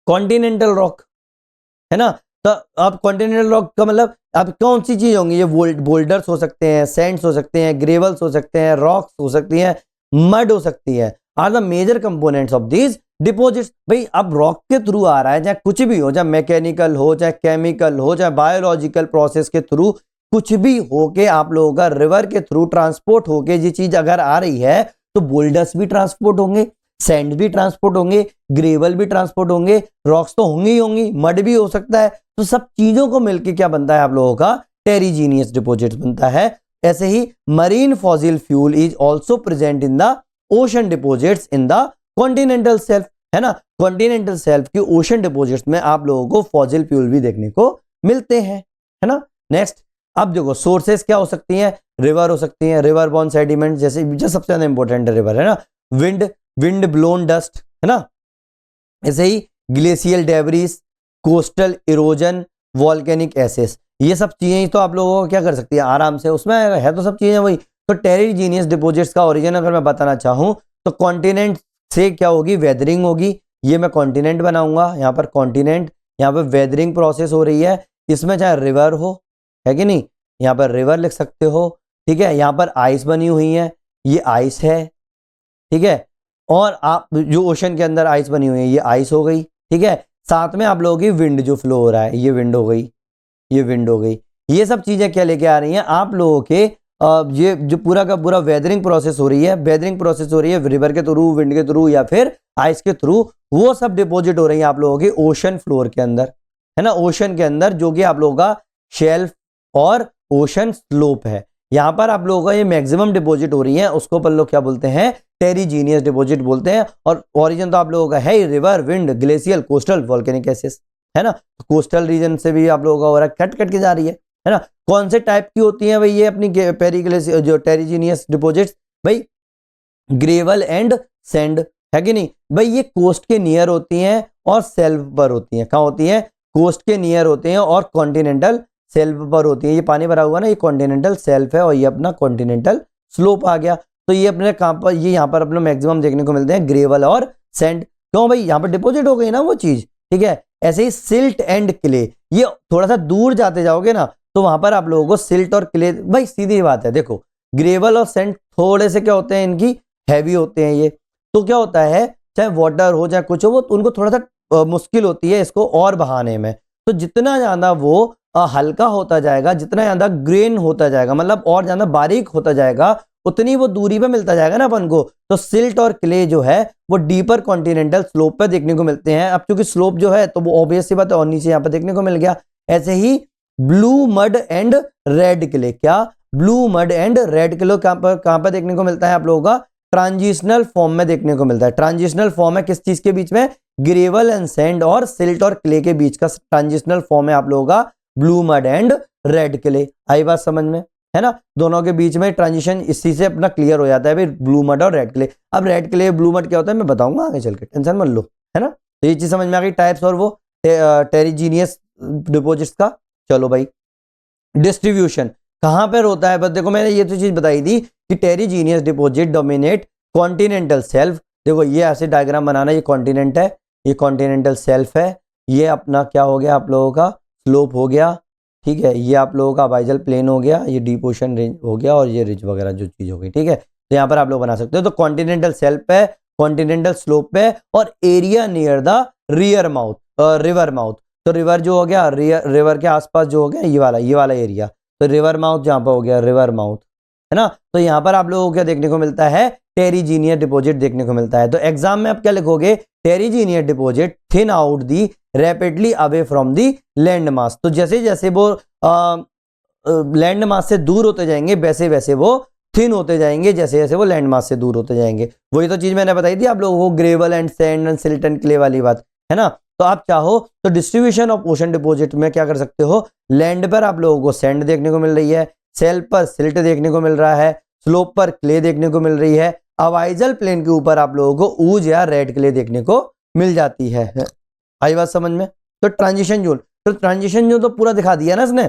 कॉन्टिनेंटल रॉक, है ना। तो अब कॉन्टिनेंटल रॉक का मतलब अब कौन सी चीज होंगी, ये बोल्डर्स हो सकते हैं, सैंड्स हो सकते हैं, ग्रेवल्स हो सकते हैं, रॉक्स हो सकती हैं, मड हो सकती है, are the major components of these deposits. भाई अब रॉक के थ्रू आ रहा है, चाहे कुछ भी हो, चाहे मैकेनिकल हो, चाहे केमिकल हो, चाहे बायोलॉजिकल प्रोसेस के थ्रू कुछ भी होके आप लोगों का रिवर के थ्रू ट्रांसपोर्ट होके ये चीज अगर आ रही है तो बोल्डर्स भी ट्रांसपोर्ट होंगे, सैंड भी ट्रांसपोर्ट होंगे, ग्रेवल भी ट्रांसपोर्ट होंगे, रॉक्स तो होंगी ही होंगी, मड भी हो सकता है। तो सब चीजों को मिलकर क्या बनता है आप लोगों का, टेरिजीनियस डिपॉजिट बनता है। ऐसे ही marine fossil fuel is also present in the ocean deposits in the continental shelf, है ना। कॉन्टिनेंटल शेल्फ की ओशन डिपॉजिट्स में आप लोगों को फॉसिल फ्यूल भी देखने को मिलते हैं, है ना। नेक्स्ट अब देखो सोर्सेस क्या हो सकती हैं, रिवर हो सकती हैं, रिवर बॉर्न सेडिमेंट, जैसे जो सबसे ज्यादा इंपॉर्टेंट रिवर है ना, विंड ब्लोन डस्ट, है ना। ऐसे ही glacial debris, coastal erosion, volcanic ashes, ये सब चीजें तो आप लोगों को क्या कर सकती है आराम से, उसमें है तो सब चीजें वही। तो टेरिजीनियस डिपॉजिट्स का ओरिजिन अगर मैं बताना चाहूँ तो कॉन्टिनेंट से क्या होगी, वेदरिंग होगी। ये मैं कॉन्टिनेंट बनाऊंगा, यहाँ पर कॉन्टिनेंट, यहाँ पर वेदरिंग प्रोसेस हो रही है। इसमें चाहे रिवर हो, है कि नहीं, यहाँ पर रिवर लिख सकते हो, ठीक है। यहाँ पर आइस बनी हुई है, ये आइस है, ठीक है। और आप जो ओशन के अंदर आइस बनी हुई है, ये आइस हो गई, ठीक है। साथ में आप लोगों की विंड जो फ्लो हो रहा है, ये विंड हो गई, ये विंड हो गई। ये सब चीजें क्या लेके आ रही हैं आप लोगों के, ये जो पूरा का पूरा वेदरिंग प्रोसेस हो रही है, वेदरिंग प्रोसेस हो रही है रिवर के थ्रू, विंड के थ्रू या फिर आइस के थ्रू, वो सब डिपॉजिट हो रही है आप लोगों की ओशन फ्लोर के अंदर, है ना, ओशन के अंदर, जो कि आप लोगों का शेल्फ और ओशन स्लोप है। यहां पर आप लोगों का ये मैक्सिमम डिपॉजिट हो रही है, उसको अपन लोग क्या बोलते हैं, टेरिजीनियस डिपॉजिट बोलते हैं। और ओरिजिन तो आप लोगों का है river, wind, glacial, coastal, volcanic ashes, है ना। कोस्टल रीजन से भी आप लोगों का हो रहा है, कट कट के जा रही है ना। कौन से टाइप की होती है भाई ये अपनी पेरिग्लेशियर जो टेरिजीनियस डिपॉजिट्स, भाई ग्रेवल एंड सैंड, है कि नहीं भाई। ये कोस्ट के नियर होती हैं और सेल्फ पर होती हैं। कहाँ होती हैं, कोस्ट के नियर होते हैं और कॉन्टिनेंटल सेल्फ पर होती है। ये पानी भरा हुआ ना, ये कॉन्टिनेंटल सेल्फ है और ये अपना कॉन्टिनेंटल स्लोप आ गया। तो ये अपने कहाँ पर, ये यहाँ पर अपने मैक्सिमम देखने को मिलते हैं ग्रेवल और सैंड। क्यों भाई, यहाँ पर डिपॉजिट हो गई ना वो चीज, ठीक है। ऐसे ही सिल्ट एंड क्ले, ये थोड़ा सा दूर जाते जाओगे ना तो वहां पर आप लोगों को सिल्ट और क्ले, भाई सीधी बात है, देखो ग्रेवल और सैंड थोड़े से क्या होते हैं, इनकी हैवी होते हैं ये। तो क्या होता है, चाहे वाटर हो चाहे कुछ हो, वो उनको थोड़ा सा मुश्किल होती है इसको और बहाने में। तो जितना ज्यादा वो हल्का होता जाएगा, जितना ज्यादा ग्रेन होता जाएगा, मतलब और ज्यादा बारीक होता जाएगा, उतनी वो दूरी पे मिलता जाएगा ना अपन को। तो सिल्ट और क्ले जो है वो डीपर कॉन्टिनेंटल स्लोप पे देखने को मिलते हैं। अब क्योंकि स्लोप जो है तो वो ऑब्वियस सी बात है, और नीचे यहाँ पे देखने को मिल गया। ऐसे ही blue mud and red clay, क्या blue mud and red clay कहां पर देखने को मिलता है आप लोगों का, ट्रांजिशनल फॉर्म में देखने को मिलता है। ट्रांजिशनल फॉर्म है किस चीज के बीच में, ग्रेवल एंड सैंड और सिल्ट और क्ले के बीच का ट्रांजिशनल फॉर्म है आप लोगों का blue mud and red clay. आई बात समझ में, है ना। दोनों के बीच में ट्रांजिशन इसी से अपना क्लियर हो जाता है भाई, ब्लू मड और रेड क्ले। अब रेड क्ले ब्लू मड क्या होता है मैं बताऊंगा आगे चल के, टेंशन मत लो, है ना। तो ये चीज समझ में आ गई, टाइप्स और वो टेरिजीनियस डिपॉजिट्स का। चलो भाई, डिस्ट्रीब्यूशन कहां पर होता है, बस देखो मैंने ये तो चीज बताई थी कि टेरिजीनियस डिपॉजिट डोमिनेट कॉन्टिनेंटल सेल्फ। देखो ये ऐसे डायग्राम बनाना, ये कॉन्टिनेंट है, ये कॉन्टिनेंटल सेल्फ है, ये अपना क्या हो गया आप लोगों का स्लोप हो गया, ठीक है। ये आप लोगों का अबाइजल प्लेन हो गया, ये डीप ओशन रेंज हो गया, और ये रिज वगैरह जो चीज हो गई, ठीक है। तो यहाँ पर आप लोग बना सकते हो। तो कॉन्टिनेंटल सेल्फ है, कॉन्टिनेंटल स्लोप पे, और area near the rear mouth, river mouth. तो रिवर जो हो गया, रिवर के आसपास जो हो गया ये वाला एरिया, तो रिवर माउथ जहाँ पर हो गया रिवर माउथ, है ना। तो यहाँ पर आप लोगों को क्या देखने को मिलता है, टेरिजीनियस डिपॉजिट देखने को मिलता है। तो एग्जाम में आप क्या लिखोगे, टेरिजीनियस deposit thin out the rapidly away from the land mass. तो जैसे जैसे वो लैंड मास से दूर होते जाएंगे वैसे वैसे वो थिन होते जाएंगे, जैसे जैसे वो लैंड मास से दूर होते जाएंगे। वही तो चीज मैंने बताई थी आप लोगों को, gravel and sand and silt and clay वाली बात, है ना। तो आप चाहो तो डिस्ट्रीब्यूशन ऑफ ओशन डिपॉजिट में क्या कर सकते हो, लैंड पर आप लोगों को सैंड देखने को मिल रही है, सेल्फ पर सिल्ट देखने को मिल रहा है, स्लोप पर क्ले देखने को मिल रही है, अवाइजल प्लेन के ऊपर आप लोगों को ऊज या रेड क्ले देखने को मिल जाती है। आई बात समझ में। तो ट्रांजिशन जोन, तो ट्रांजिशन जोन तो पूरा दिखा दिया ना इसने,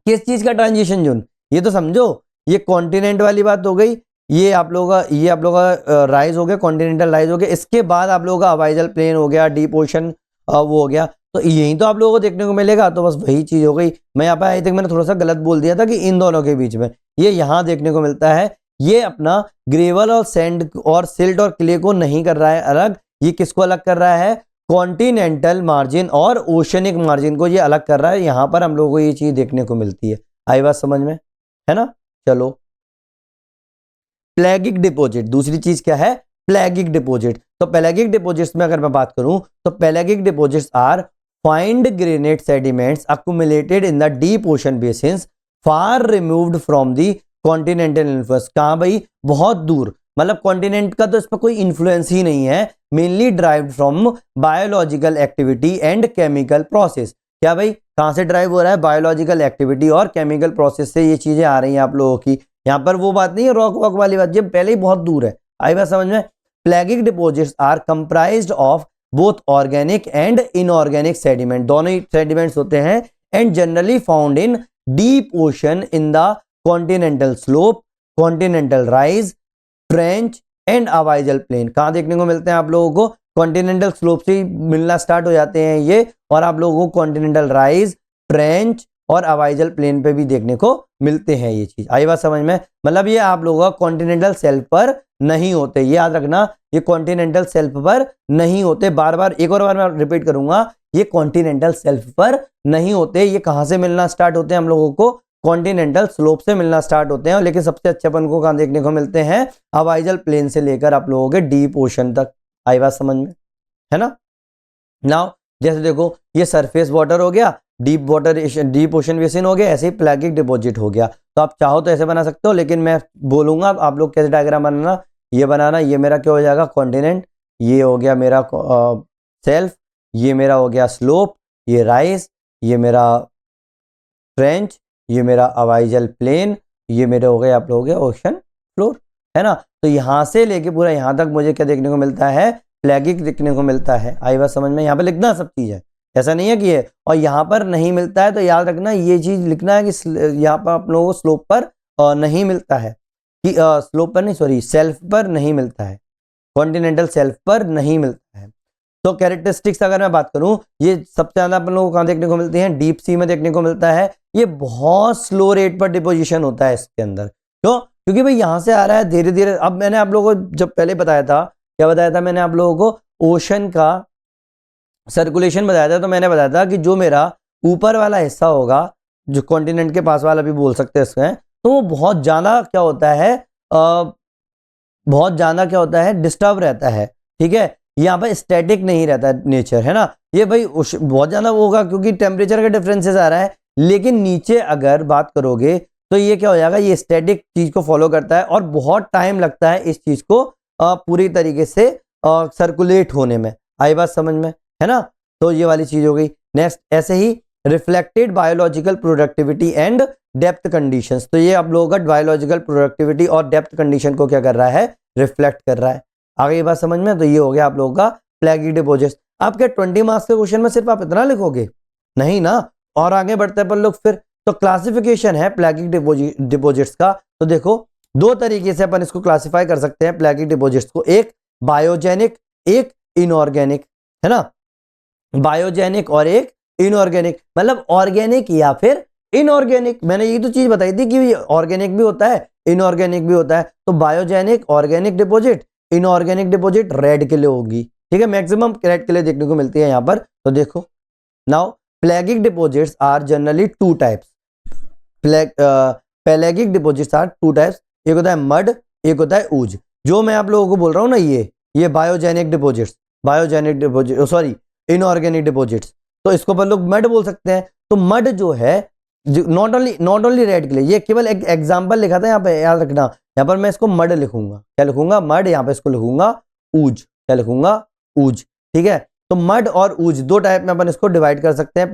किस चीज का ट्रांजिशन जोन, ये तो समझो। ये कॉन्टिनेंट वाली बात हो गई, ये आप लोगों का, ये आप लोगों का राइज हो गया, कॉन्टिनेंटल राइज हो गया। इसके बाद आप लोगों का अवाइजल प्लेन हो गया, डीप ओशन वो हो गया। तो यही तो आप लोगों को देखने को मिलेगा। तो बस वही चीज हो गई। मैं यहाँ पे आई थिंक मैंने थोड़ा सा गलत बोल दिया था कि इन दोनों के बीच में, ये यहाँ देखने को मिलता है। ये अपना ग्रेवल और सैंड और सिल्ट और क्ले को नहीं कर रहा है अलग, ये किसको अलग कर रहा है, कॉन्टिनेंटल मार्जिन और ओशनिक मार्जिन को ये अलग कर रहा है। यहां पर हम लोगों को ये चीज देखने को मिलती है। आई बात समझ में, है ना। चलो, प्लेगिक डिपॉजिट, दूसरी चीज क्या है, प्लेगिक डिपॉजिट। तो पेलागिक डिपॉजिट्स में अगर मैं बात करूं तो pelagic deposits are fine grained sediments accumulated in the deep ocean basins far removed from the continental influence. कहां भाई, बहुत दूर, मतलब कॉन्टिनेंट का तो इस पर कोई इन्फ्लुएंस ही नहीं है। Mainly derived from biological activity and chemical process. क्या भाई, कहां से ड्राइव हो रहा है, बायोलॉजिकल एक्टिविटी और केमिकल प्रोसेस से ये चीजें आ रही हैं आप लोगों की। यहाँ पर वो बात नहीं है रॉक वॉक वाली बात, जब पहले ही बहुत दूर है। आई बात समझ में। Pelagic deposits are comprised of both organic and inorganic sediment, दोनों ही सेडिमेंट्स होते हैं, and generally found in deep ocean in the continental slope, continental rise, trench and abyssal plain. कहां देखने को मिलते हैं आप लोगों को? कॉन्टिनेंटल स्लोप से मिलना स्टार्ट हो जाते हैं ये, और आप लोगों को कॉन्टिनेंटल राइज, ट्रेंच और अवाइजल प्लेन पे भी देखने को मिलते हैं ये चीज। आई बात समझ में? मतलब ये आप लोगों का कॉन्टिनेंटल शेल्फ पर नहीं होते, ये याद रखना, ये कॉन्टिनेंटल शेल्फ पर नहीं होते। बार बार एक और बार मैं रिपीट करूंगा, ये कॉन्टिनेंटल शेल्फ पर नहीं होते। ये कहां से मिलना स्टार्ट होते हैं हम लोगों को? कॉन्टिनेंटल स्लोप से मिलना स्टार्ट होते हैं, लेकिन सबसे अच्छे अपन को कहां देखने को मिलते हैं? अवाइजल प्लेन से लेकर आप लोगों के डीप ओशन तक। आई बात समझ में? है ना? नाउ जैसे देखो, ये सरफेस वाटर हो गया, deep water, deep ocean basin हो गया, ऐसे ही प्लैगिक डिपॉजिट हो गया। तो आप चाहो तो ऐसे बना सकते हो, लेकिन मैं बोलूंगा आप लोग कैसे डायग्राम बनाना, ये बनाना। ये मेरा क्या हो जाएगा? कॉन्टिनेंट, ये हो गया मेरा सेल्फ, ये मेरा हो गया स्लोप, ये राइज, ये मेरा ट्रेंच, ये मेरा अवाइजल प्लेन, ये मेरे हो गए आप लोगों के ओशन फ्लोर, है ना? तो यहां से लेके पूरा यहां तक मुझे क्या देखने को मिलता है? प्लैगिक देखने को मिलता है। आई बात समझ में? यहाँ पे लिखना सब चीज है, ऐसा नहीं है कि ये, और यहाँ पर नहीं मिलता है तो याद रखना ये चीज लिखना है कि यहाँ पर आप लोगों को स्लोप पर नहीं मिलता है, कि स्लोप पर नहीं, सॉरी, सेल्फ पर नहीं मिलता है, कॉन्टिनेंटल सेल्फ पर नहीं मिलता है। तो कैरेक्टरिस्टिक्स अगर मैं बात करूं, ये सबसे ज्यादा अपन लोगों को कहां देखने को मिलते हैं? डीप सी में देखने को मिलता है। ये बहुत स्लो रेट पर डिपोजिशन होता है इसके अंदर। क्यों? क्योंकि भाई यहां से आ रहा है धीरे धीरे। अब मैंने आप लोगों को जब पहले बताया था, क्या बताया था मैंने आप लोगों को? ओशन का सर्कुलेशन बताया था। तो मैंने बताया था कि जो मेरा ऊपर वाला हिस्सा होगा, जो कॉन्टिनेंट के पास वाला भी बोल सकते हैं इसमें, तो वो बहुत ज्यादा क्या होता है, बहुत ज्यादा क्या होता है, डिस्टर्ब रहता है। ठीक है, यहाँ पर स्टैटिक नहीं रहता नेचर, है ना? ये भाई बहुत ज्यादा होगा क्योंकि टेम्परेचर का डिफरेंसेस आ रहा है। लेकिन नीचे अगर बात करोगे तो ये क्या हो जाएगा, ये स्टैटिक चीज को फॉलो करता है और बहुत टाइम लगता है इस चीज को पूरी तरीके से सर्कुलेट होने में। आई बात समझ में? है ना? तो ये वाली चीज हो गई। नेक्स्ट, ऐसे ही reflected biological productivity and depth conditions. तो ये आप लोगों का बायोलॉजिकल प्रोडक्टिविटी और डेप्थ कंडीशन को क्या कर रहा है? रिफ्लेक्ट कर रहा है। आगे ये बात समझ में? तो ये हो गया आप लोगों का प्लैगिक डिपॉजिट्स। आप क्या 20 मार्क्स के क्वेश्चन में सिर्फ आप इतना लिखोगे? नहीं ना, और आगे बढ़ते हैं अपन लोग फिर। तो क्लासिफिकेशन है प्लैगिक डिपॉजिट्स का। तो देखो, दो तरीके से अपन इसको क्लासिफाई कर सकते हैं प्लैगिक डिपॉजिट्स को, एक बायोजेनिक, एक इनऑर्गेनिक, है ना? बायोजेनिक और एक इनऑर्गेनिक, मतलब ऑर्गेनिक या फिर इनऑर्गेनिक। मैंने यही तो चीज बताई थी कि ऑर्गेनिक भी होता है, इनऑर्गेनिक भी होता है। तो biogenic, organic deposit, inorganic deposit red के लिए होगी। ठीक है, मैक्सिमम रेड के लिए देखने को मिलती है यहाँ पर। तो देखो, now pelagic deposits are generally two types. Pelagic deposits are two types. एक होता है मड, एक होता है ऊज। जो मैं आप लोगों को बोल रहा हूँ ना, ये biogenic deposits, biogenic deposit, sorry, inorganic deposits, तो इसको अपन लोग मड बोल सकते हैं। तो मड जो है, नॉट ओनली रेड के लिए, ये केवल एक एग्जांपल लिखा था यहाँ पे, याद रखना। यहाँ पर मैं इसको मड लिखूंगा, क्या लिखूंगा? मड। यहाँ पे इसको लिखूंगा ऊज, क्या लिखूंगा? ऊज। ठीक है, तो मड और ऊज दो टाइप में अपन इसको डिवाइड कर सकते हैं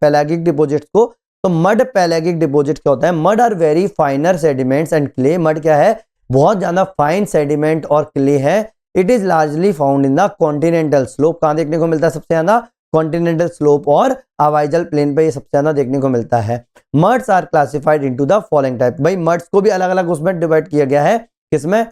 पैलागिक डिपॉजिट्स को। तो मड पैलागिक डिपॉजिट क्या होता है? Mud are very finer sediments and clay. Mud क्या है? बहुत ज्यादा फाइन सेडिमेंट और क्ले है। It is largely found in the continental slope. कहां देखने को मिलता है सबसे ज्यादा? कॉन्टिनेंटल स्लोप और अवाइजल प्लेन पे ये सबसे ज्यादा देखने को मिलता है। Muds are classified into the following type. भाई मड्स को भी अलग अलग उसमें डिवाइड किया गया है। किसमें?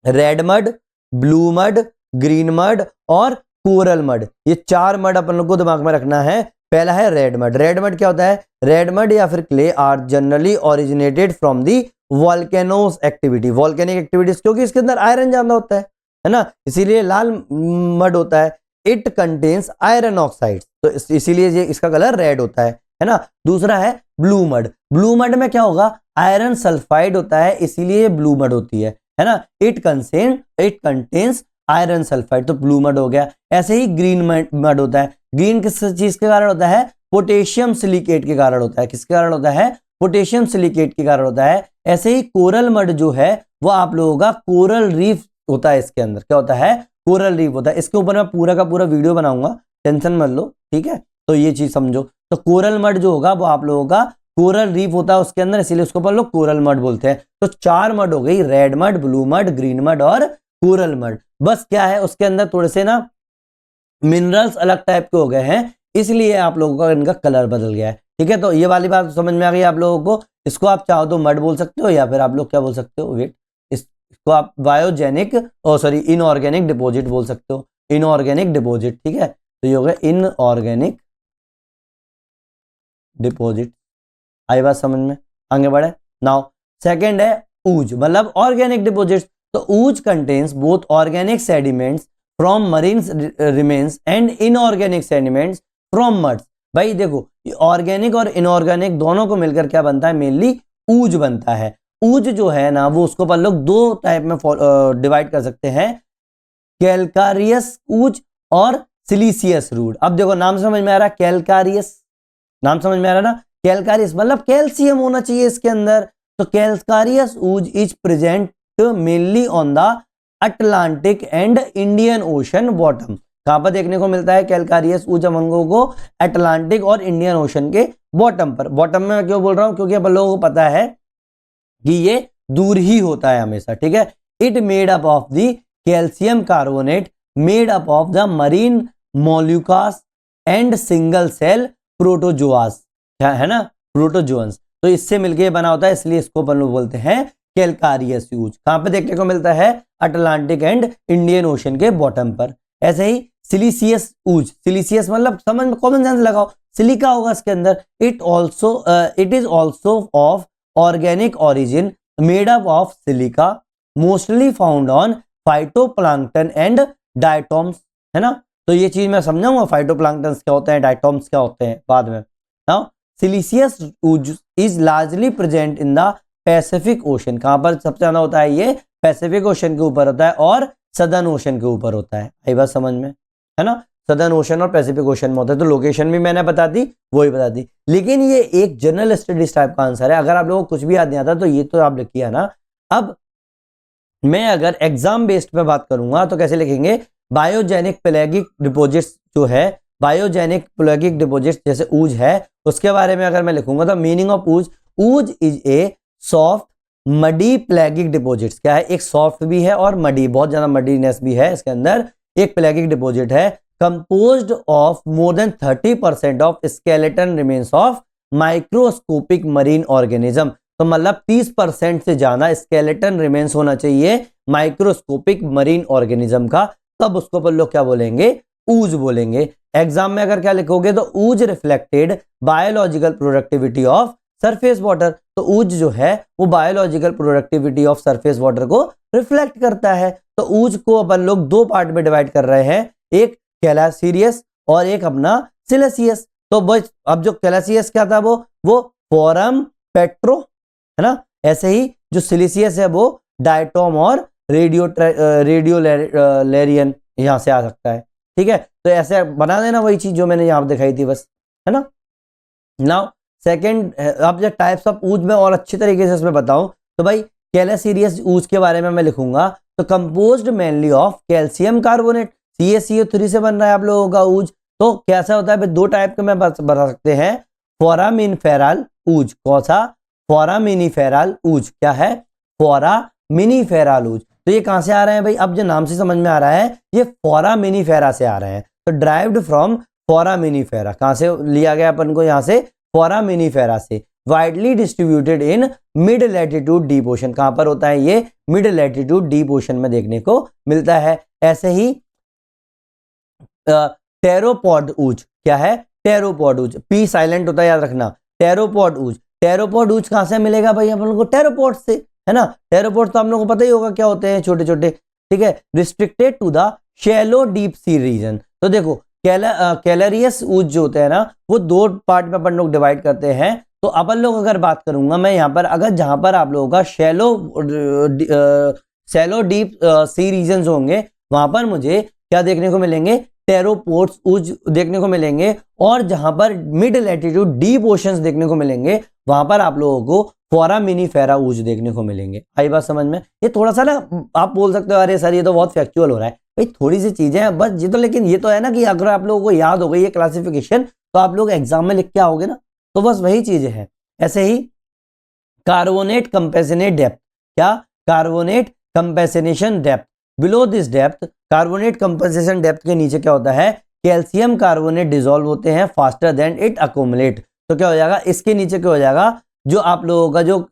Red mud, blue mud, green mud और कोरल मड। ये चार मड अपन लोग को दिमाग में रखना है। पहला है रेड मड। रेड मड क्या होता है? रेड मड या फिर clay are generally originated from the volcanoes activity. Volcanic activities, क्योंकि इसके अंदर आयरन ज्यादा होता है ना, इसीलिए लाल मड होता है। इट कंटेन्स आयरन ऑक्साइड, तो इसीलिए ये इसका कलर रेड होता है ना। दूसरा है ब्लू मड। ब्लू मड में क्या होगा? आयरन सल्फाइड होता है, इसीलिए ब्लू मड होती है ना। इट कंटेन्स आयरन सल्फाइड, तो ब्लू मड हो गया। ऐसे ही ग्रीन मड होता है। ग्रीन किस चीज के कारण होता है? पोटेशियम सिलिकेट के कारण होता है। किसके कारण होता है? पोटेशियम सिलिकेट के कारण होता है। ऐसे ही कोरल मड जो है वो आप लोगों का कोरल रीफ होता है। इसके अंदर क्या होता है? कोरल रीफ होता है। इसके ऊपर मैं पूरा का पूरा वीडियो बनाऊंगा, टेंशन मत लो, ठीक है? तो ये चीज समझो। तो कोरल मड जो होगा वो आप लोगों का कोरल रीफ होता है उसके अंदर, इसीलिए उसको अपन लोग कोरल मड बोलते हैं। तो चार मड हो गई, red mud, blue mud, green mud और कोरल मड। बस क्या है उसके अंदर थोड़े से ना मिनरल्स अलग टाइप के हो गए हैं, इसलिए आप लोगों का इनका कलर बदल गया है। ठीक है, तो ये वाली बात समझ में आ गई आप लोगों को। इसको आप चाहो तो मड बोल सकते हो, या फिर आप लोग क्या बोल सकते हो, वेट, इसको आप बायोजेनिक इनऑर्गेनिक डिपॉजिट बोल सकते हो, इनऑर्गेनिक डिपॉजिट। ठीक है, तो ये हो गया इनऑर्गेनिक डिपॉजिट। आई बात समझ में? आगे बढ़े। नाउ सेकंड है ऊज, मतलब ऑर्गेनिक डिपॉजिट्स। तो ooze contains both organic sediments from marine remains and inorganic sediments from muds. भाई देखो, ऑर्गेनिक और इनऑर्गेनिक दोनों को मिलकर क्या बनता है, मेनली ऊज बनता है। ऊज जो है ना, वो उसको अपन लोग दो टाइप में डिवाइड कर सकते हैं, कैलकारियस ऊज और सिलिसियस रूड। अब देखो नाम समझ में आ रहा है, कैलकारियस, नाम समझ में आ रहा है ना, कैलकारियस मतलब कैल्शियम होना चाहिए इसके अंदर। तो calcareous ooze is present mainly on the Atlantic and Indian ocean bottom. कहां पर देखने को मिलता है कैलकारियस ऊज हम लोगों को? अटलांटिक और इंडियन ओशन के बॉटम पर। बॉटम में मैं क्यों बोल रहा हूं, क्योंकि अपन लोगों को पता है कि ये दूर ही होता है हमेशा। ठीक है, it made up of the calcium carbonate made up of the marine molluscas and single cell protozoas, क्या है ना, प्रोटोजोन्स। तो इससे मिलके बना होता है, इसलिए इसको अपन लोग बोलते हैं कैलकारियस ऊज। कहां पे देखने को मिलता है? अटलांटिक एंड इंडियन ओशन के बॉटम पर। ऐसे ही सिलिसियस ऊज, सिलिसियस मतलब समझ में कॉमन सेंस लगाओ, सिलिका होगा इसके अंदर। It is also of organic origin made up of silica mostly found on phytoplankton and diatoms, है ना। तो ये चीज मैं समझाऊंगा, फाइटोप्लैंक्टन्स क्या होते हैं, डायटोम्स क्या होते हैं बाद में। Now siliceous Uz is largely present in the Pacific ocean. कहां पर सबसे ज्यादा होता है? ये पैसिफिक ओशन के ऊपर होता है और सदर्न ओशन के ऊपर होता है। आई बात समझ में, है ना, सदर्न ओशन और पैसिफिक ओशन में होता है। तो लोकेशन भी मैंने बता दी, वही बता दी, लेकिन ये एक जनरल स्टडीज टाइप का आंसर है। अगर आप लोगों को कुछ भी याद नहीं आता तो ये तो आप लिखिए ना। अब मैं अगर एग्जाम बेस्ड पे बात करूंगा तो कैसे लिखेंगे? बायोजेनिक पेलेगिक डिपॉजिट्स जो है, बायोजेनिक पेलेगिक डिपॉजिट्स जैसे ऊज है, उसके बारे में अगर मैं लिखूंगा तो meaning of ooze, ooze is a soft muddy pelagic deposits. क्या है? एक सॉफ्ट भी है और मडी, बहुत ज्यादा मडीनेस भी है इसके अंदर। एक प्लेगिक डिपॉजिट है composed of more than 30% of skeleton remains of microscopic marine organism. तो मतलब 30% से ज्यादा स्केलेटन रिमेन्स होना चाहिए माइक्रोस्कोपिक मरीन ऑर्गेनिज्म का, तब उसको अपन लोग क्या बोलेंगे? ऊज बोलेंगे। एग्जाम में अगर क्या लिखोगे तो ooze reflected biological productivity of surface water. तो ऊज जो है वो biological productivity of surface water को रिफ्लेक्ट करता है। तो ऊज को अपन लोग दो पार्ट में डिवाइड कर रहे हैं, एक कैलासिरियस और एक अपना सिलिसियस। तो बस अब जो कैलासियस क्या था, वो फोरम पेट्रो, है ना। ऐसे ही जो सिलिसियस है वो डायटोम और रेडियोलेरियन यहां से आ सकता है। ठीक है, तो ऐसे बना देना वही चीज जो मैंने यहां पर दिखाई थी, बस, है ना। नाउ सेकंड, अब जब टाइप्स ऑफ ऊज में और अच्छी तरीके से इसमें बताऊं तो भाई कैलासिरियस ऊज के बारे में मैं लिखूंगा तो composed mainly of calcium carbonate, CaCO3 से बन रहा है आप लोगों का ऊज। तो कैसा होता है? दो टाइप के मैं बता सकते हैं, फोरामिनिफेरल ऊज। कौन सा? फोरामिनिफेरल ऊज। क्या है? फोरामिनिफेरल ऊज। तो ये कहां से आ रहे हैं भाई? अब जो नाम से समझ में आ रहा है, ये फोरामिनिफेरा से आ रहे हैं। तो ड्राइव्ड फ्रॉम फोरामिनिफेरा, कहां से लिया गया अपन को? यहां से फोरामिनिफेरा से। Widely distributed in mid latitude deep ocean. कहां पर होता है ये? मिड लैटिट्यूड डीप ओशन में देखने को मिलता है। ऐसे ही टेरोपॉड ऊज। क्या है? टेरोपॉड ऊज, पी साइलेंट होता है, याद रखना। टेरोपॉड ऊज, टेरोपॉड ऊज कहां से मिलेगा भाई अपन लोग को? टेरोपॉड से, है ना। टेरोपॉड तो आप लोगों को पता ही होगा क्या होते हैं, छोटे छोटे। ठीक है, restricted to the shallow deep sea region. तो देखो कैलरियस ऊज जो होते हैं ना, वो दो पार्ट में अपन लोग डिवाइड करते हैं। तो अपन लोग अगर बात करूंगा मैं यहाँ पर, अगर जहां पर आप लोगों का शैलो डीप सी रीजन होंगे, वहां पर मुझे क्या देखने को मिलेंगे? टेरोपोड्स ऊज देखने को मिलेंगे। और जहां पर मिड लैटिट्यूड डीप ओशंस देखने को मिलेंगे, वहां पर आप लोगों को फोरामिनिफेरा ऊज देखने को मिलेंगे। आई बात समझ में? ये थोड़ा सा ना आप बोल सकते हो अरे सर ये तो बहुत फैक्चुअल हो रहा है भाई, थोड़ी सी चीजें हैं बस ये तो, लेकिन ये तो है ना कि अगर आप लोगों को याद हो गई ये क्लासिफिकेशन तो आप लोग एग्जाम में लिख के आओगे ना, तो बस वही चीजें हैं। ऐसे ही कार्बोनेट कंपेसिनेट डेप्थ। क्या? Carbonate compensation depth. Below this depth, carbonate compensation depth के नीचे क्या होता है? कैल्शियम कार्बोनेट डिजोल्व होते हैं फास्टर देन इट अकोमुलेट। तो क्या हो जाएगा, इसके नीचे क्या हो जाएगा, जो आप लोगों का जो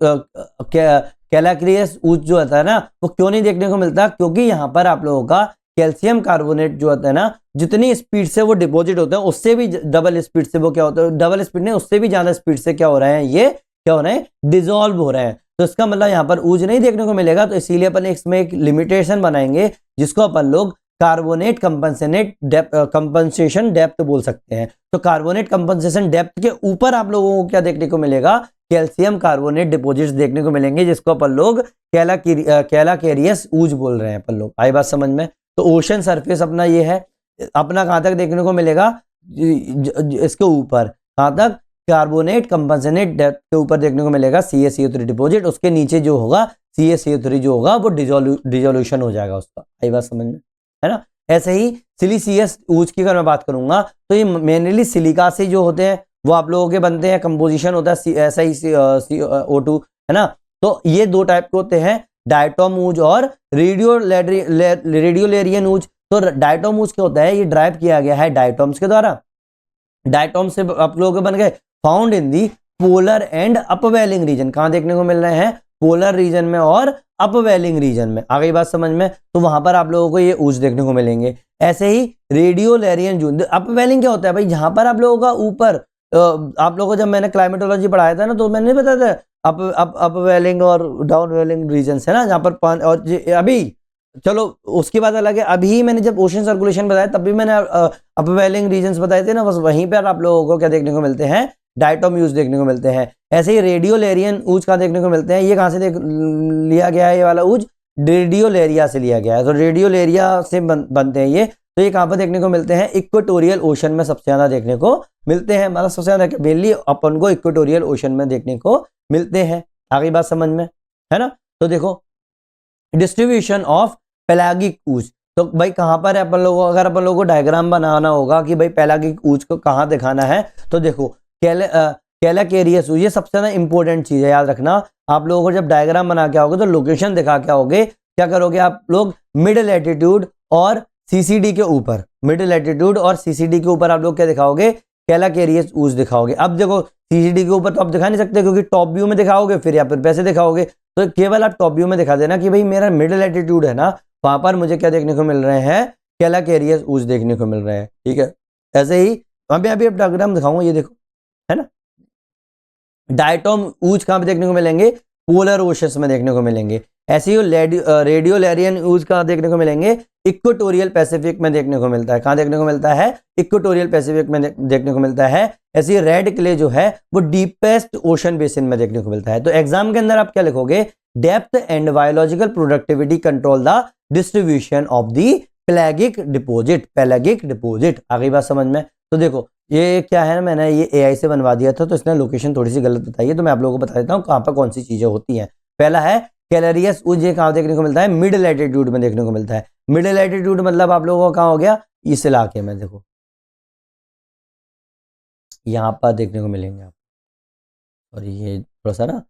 कैलाक्रियस ऊज जो होता है ना, वो क्यों नहीं देखने को मिलता, क्योंकि यहाँ पर आप लोगों का कैल्शियम कार्बोनेट जो होता है ना, जितनी स्पीड से वो डिपॉजिट होता है उससे भी डबल स्पीड से वो क्या होता है, डबल स्पीड नहीं उससे भी ज्यादा स्पीड से क्या हो रहे हैं, ये क्या हो रहे हैं, डिजोल्व हो रहे हैं। तो इसका मतलब यहाँ पर ऊज नहीं देखने को मिलेगा। तो इसीलिए अपन इसमें एक लिमिटेशन बनाएंगे जिसको अपन लोग कार्बोनेट कंपनसेशन डेप्थ बोल सकते हैं। तो कार्बोनेट कंपनसेशन डेप्थ के ऊपर आप लोगों को क्या देखने को मिलेगा, कैल्शियम कार्बोनेट डिपॉजिट्स देखने को मिलेंगे, जिसको अपन लोग कैलाकेरियस ऊज बोल रहे हैं अपन लोग। आई बात समझ में। तो ओशन सरफेस अपना ये है, अपना कहां तक देखने को मिलेगा, इसके ऊपर कहां तक, कार्बोनेट कंपनसेट डेप्थ के ऊपर देखने को मिलेगा CaCO3 डिपॉजिट। उसके नीचे जो होगा CaCO3 जो होगा वो डिजोल्यूशन हो जाएगा उसका। आई बात समझ में, है ना। ऐसे ही सिलिसियस ऊज की अगर मैं बात करूंगा तो ये मेनली सिलिका से जो होते हैं वो आप लोगों के बनते हैं, कंपोजिशन होता है SiO2, है ना। तो ये दो टाइप के होते हैं, डायटोम ऊज और रेडियोलेरियन ऊज। तो डायटोम ऊज क्या होता है, ये ड्राइव किया गया है डायटोम्स के द्वारा। डायटोम से आप लोगों के बन गए found in the polar and upwelling region. कहां देखने को मिल रहे हैं, पोलर रीजन में और अपवेलिंग रीजन में। आ गई बात समझ में। तो वहां पर आप लोगों को ये ऊज देखने को मिलेंगे। ऐसे ही रेडियोलेरियन जून, अपवेलिंग क्या होता है भाई, जहां पर आप लोगों का ऊपर आप लोगों को जब मैंने क्लाइमेटोलॉजी पढ़ाया था ना, तो मैंने नहीं बताया था अपवेलिंग और डाउनवेलिंग रीजन है ना, जहां पर और अभी चलो उसकी बात अलग है। अभी मैंने जब ओशन सर्कुलेशन बताया तब भी मैंने अपवेलिंग रीजन्स बताए थे ना, बस वहीं पर आप लोगों को क्या देखने को मिलते हैं, डायटोम यूज देखने को मिलते हैं। ऐसे ही रेडियोलेरियन ऊज कहाँ देखने को मिलते हैं, ये कहाँ से लिया गया है, ये वाला ऊज रेडियोलेरिया से लिया गया है। तो रेडियोलेरिया से बनते हैं ये। तो ये कहाँ पर देखने को मिलते हैं, इक्वेटोरियल ओशन में सबसे ज्यादा देखने को मिलते हैं। मतलब सबसे ज्यादा मेनली अपन को इक्वेटोरियल ओशन में देखने को मिलते हैं। आगे बात समझ में, है ना। तो देखो डिस्ट्रीब्यूशन ऑफ पेलागिक ऊज, तो भाई कहां पर है अपन लोगों को, अगर अपन लोगों को डायग्राम बनाना होगा कि भाई पेलागिक ऊज को कहां दिखाना है, तो देखो कैलाकेरियस ऊज, ये सबसे ज्यादा इंपॉर्टेंट चीज है, याद रखना। आप लोगों को जब डायग्राम बना के आओगे तो लोकेशन दिखा के आओगे, क्या करोगे आप लोग, मिडिल एटीट्यूड और सीसीडी के ऊपर, मिडिल एटीट्यूड और सीसीडी के ऊपर आप लोग क्या दिखाओगे, कैलाकेरियस ऊज दिखाओगे। अब देखो सीसीडी के ऊपर तो आप दिखा नहीं सकते क्योंकि टॉप व्यू में दिखाओगे फिर या फिर पैसे दिखाओगे, तो केवल आप टॉप व्यू में दिखा देना कि भाई मेरा मिडिल एटीट्यूड है ना, वहां पर मुझे क्या देखने को मिल रहे हैं, कैलाकेरियस ऊज देखने को मिल रहे हैं। ठीक है। ऐसे ही अभी डायग्राम दिखाऊंगा, ये देखो, है ना। डायटोम ऊज कहां पे देखने को मिलेंगे, पोलर ओशंस में देखने को मिलेंगे। ऐसे ही रेडियोलेरियन ऊज कहां देखने को मिलेंगे, इक्वेटोरियल पैसिफिक में देखने को मिलता है। कहां देखने को मिलता है, इक्वेटोरियल पैसिफिक में देखने को मिलता है। ऐसे ही रेड क्ले जो है वो डीपेस्ट ओशन बेसिन में देखने को मिलता है। तो एग्जाम के अंदर आप क्या लिखोगे, depth and biological productivity control the distribution of the पेलागिक deposit, पेलागिक deposit. आगे बात समझ में। तो देखो ये क्या है ना, मैंने ये AI से बनवा दिया था तो इसने लोकेशन थोड़ी सी गलत बताई है, तो मैं आप लोगों को बता देता हूँ कहाँ पर कौन सी चीजें होती हैं। पहला है कैलेरियस ऊज, ये कहाँ देखने को मिलता है, मिडिल एटीट्यूड में देखने को मिलता है। मिडिल एटीट्यूड मतलब आप लोगों का कहाँ हो गया, इस इलाके में, देखो यहाँ पर देखने को मिलेंगे आप। और ये थोड़ा सा ना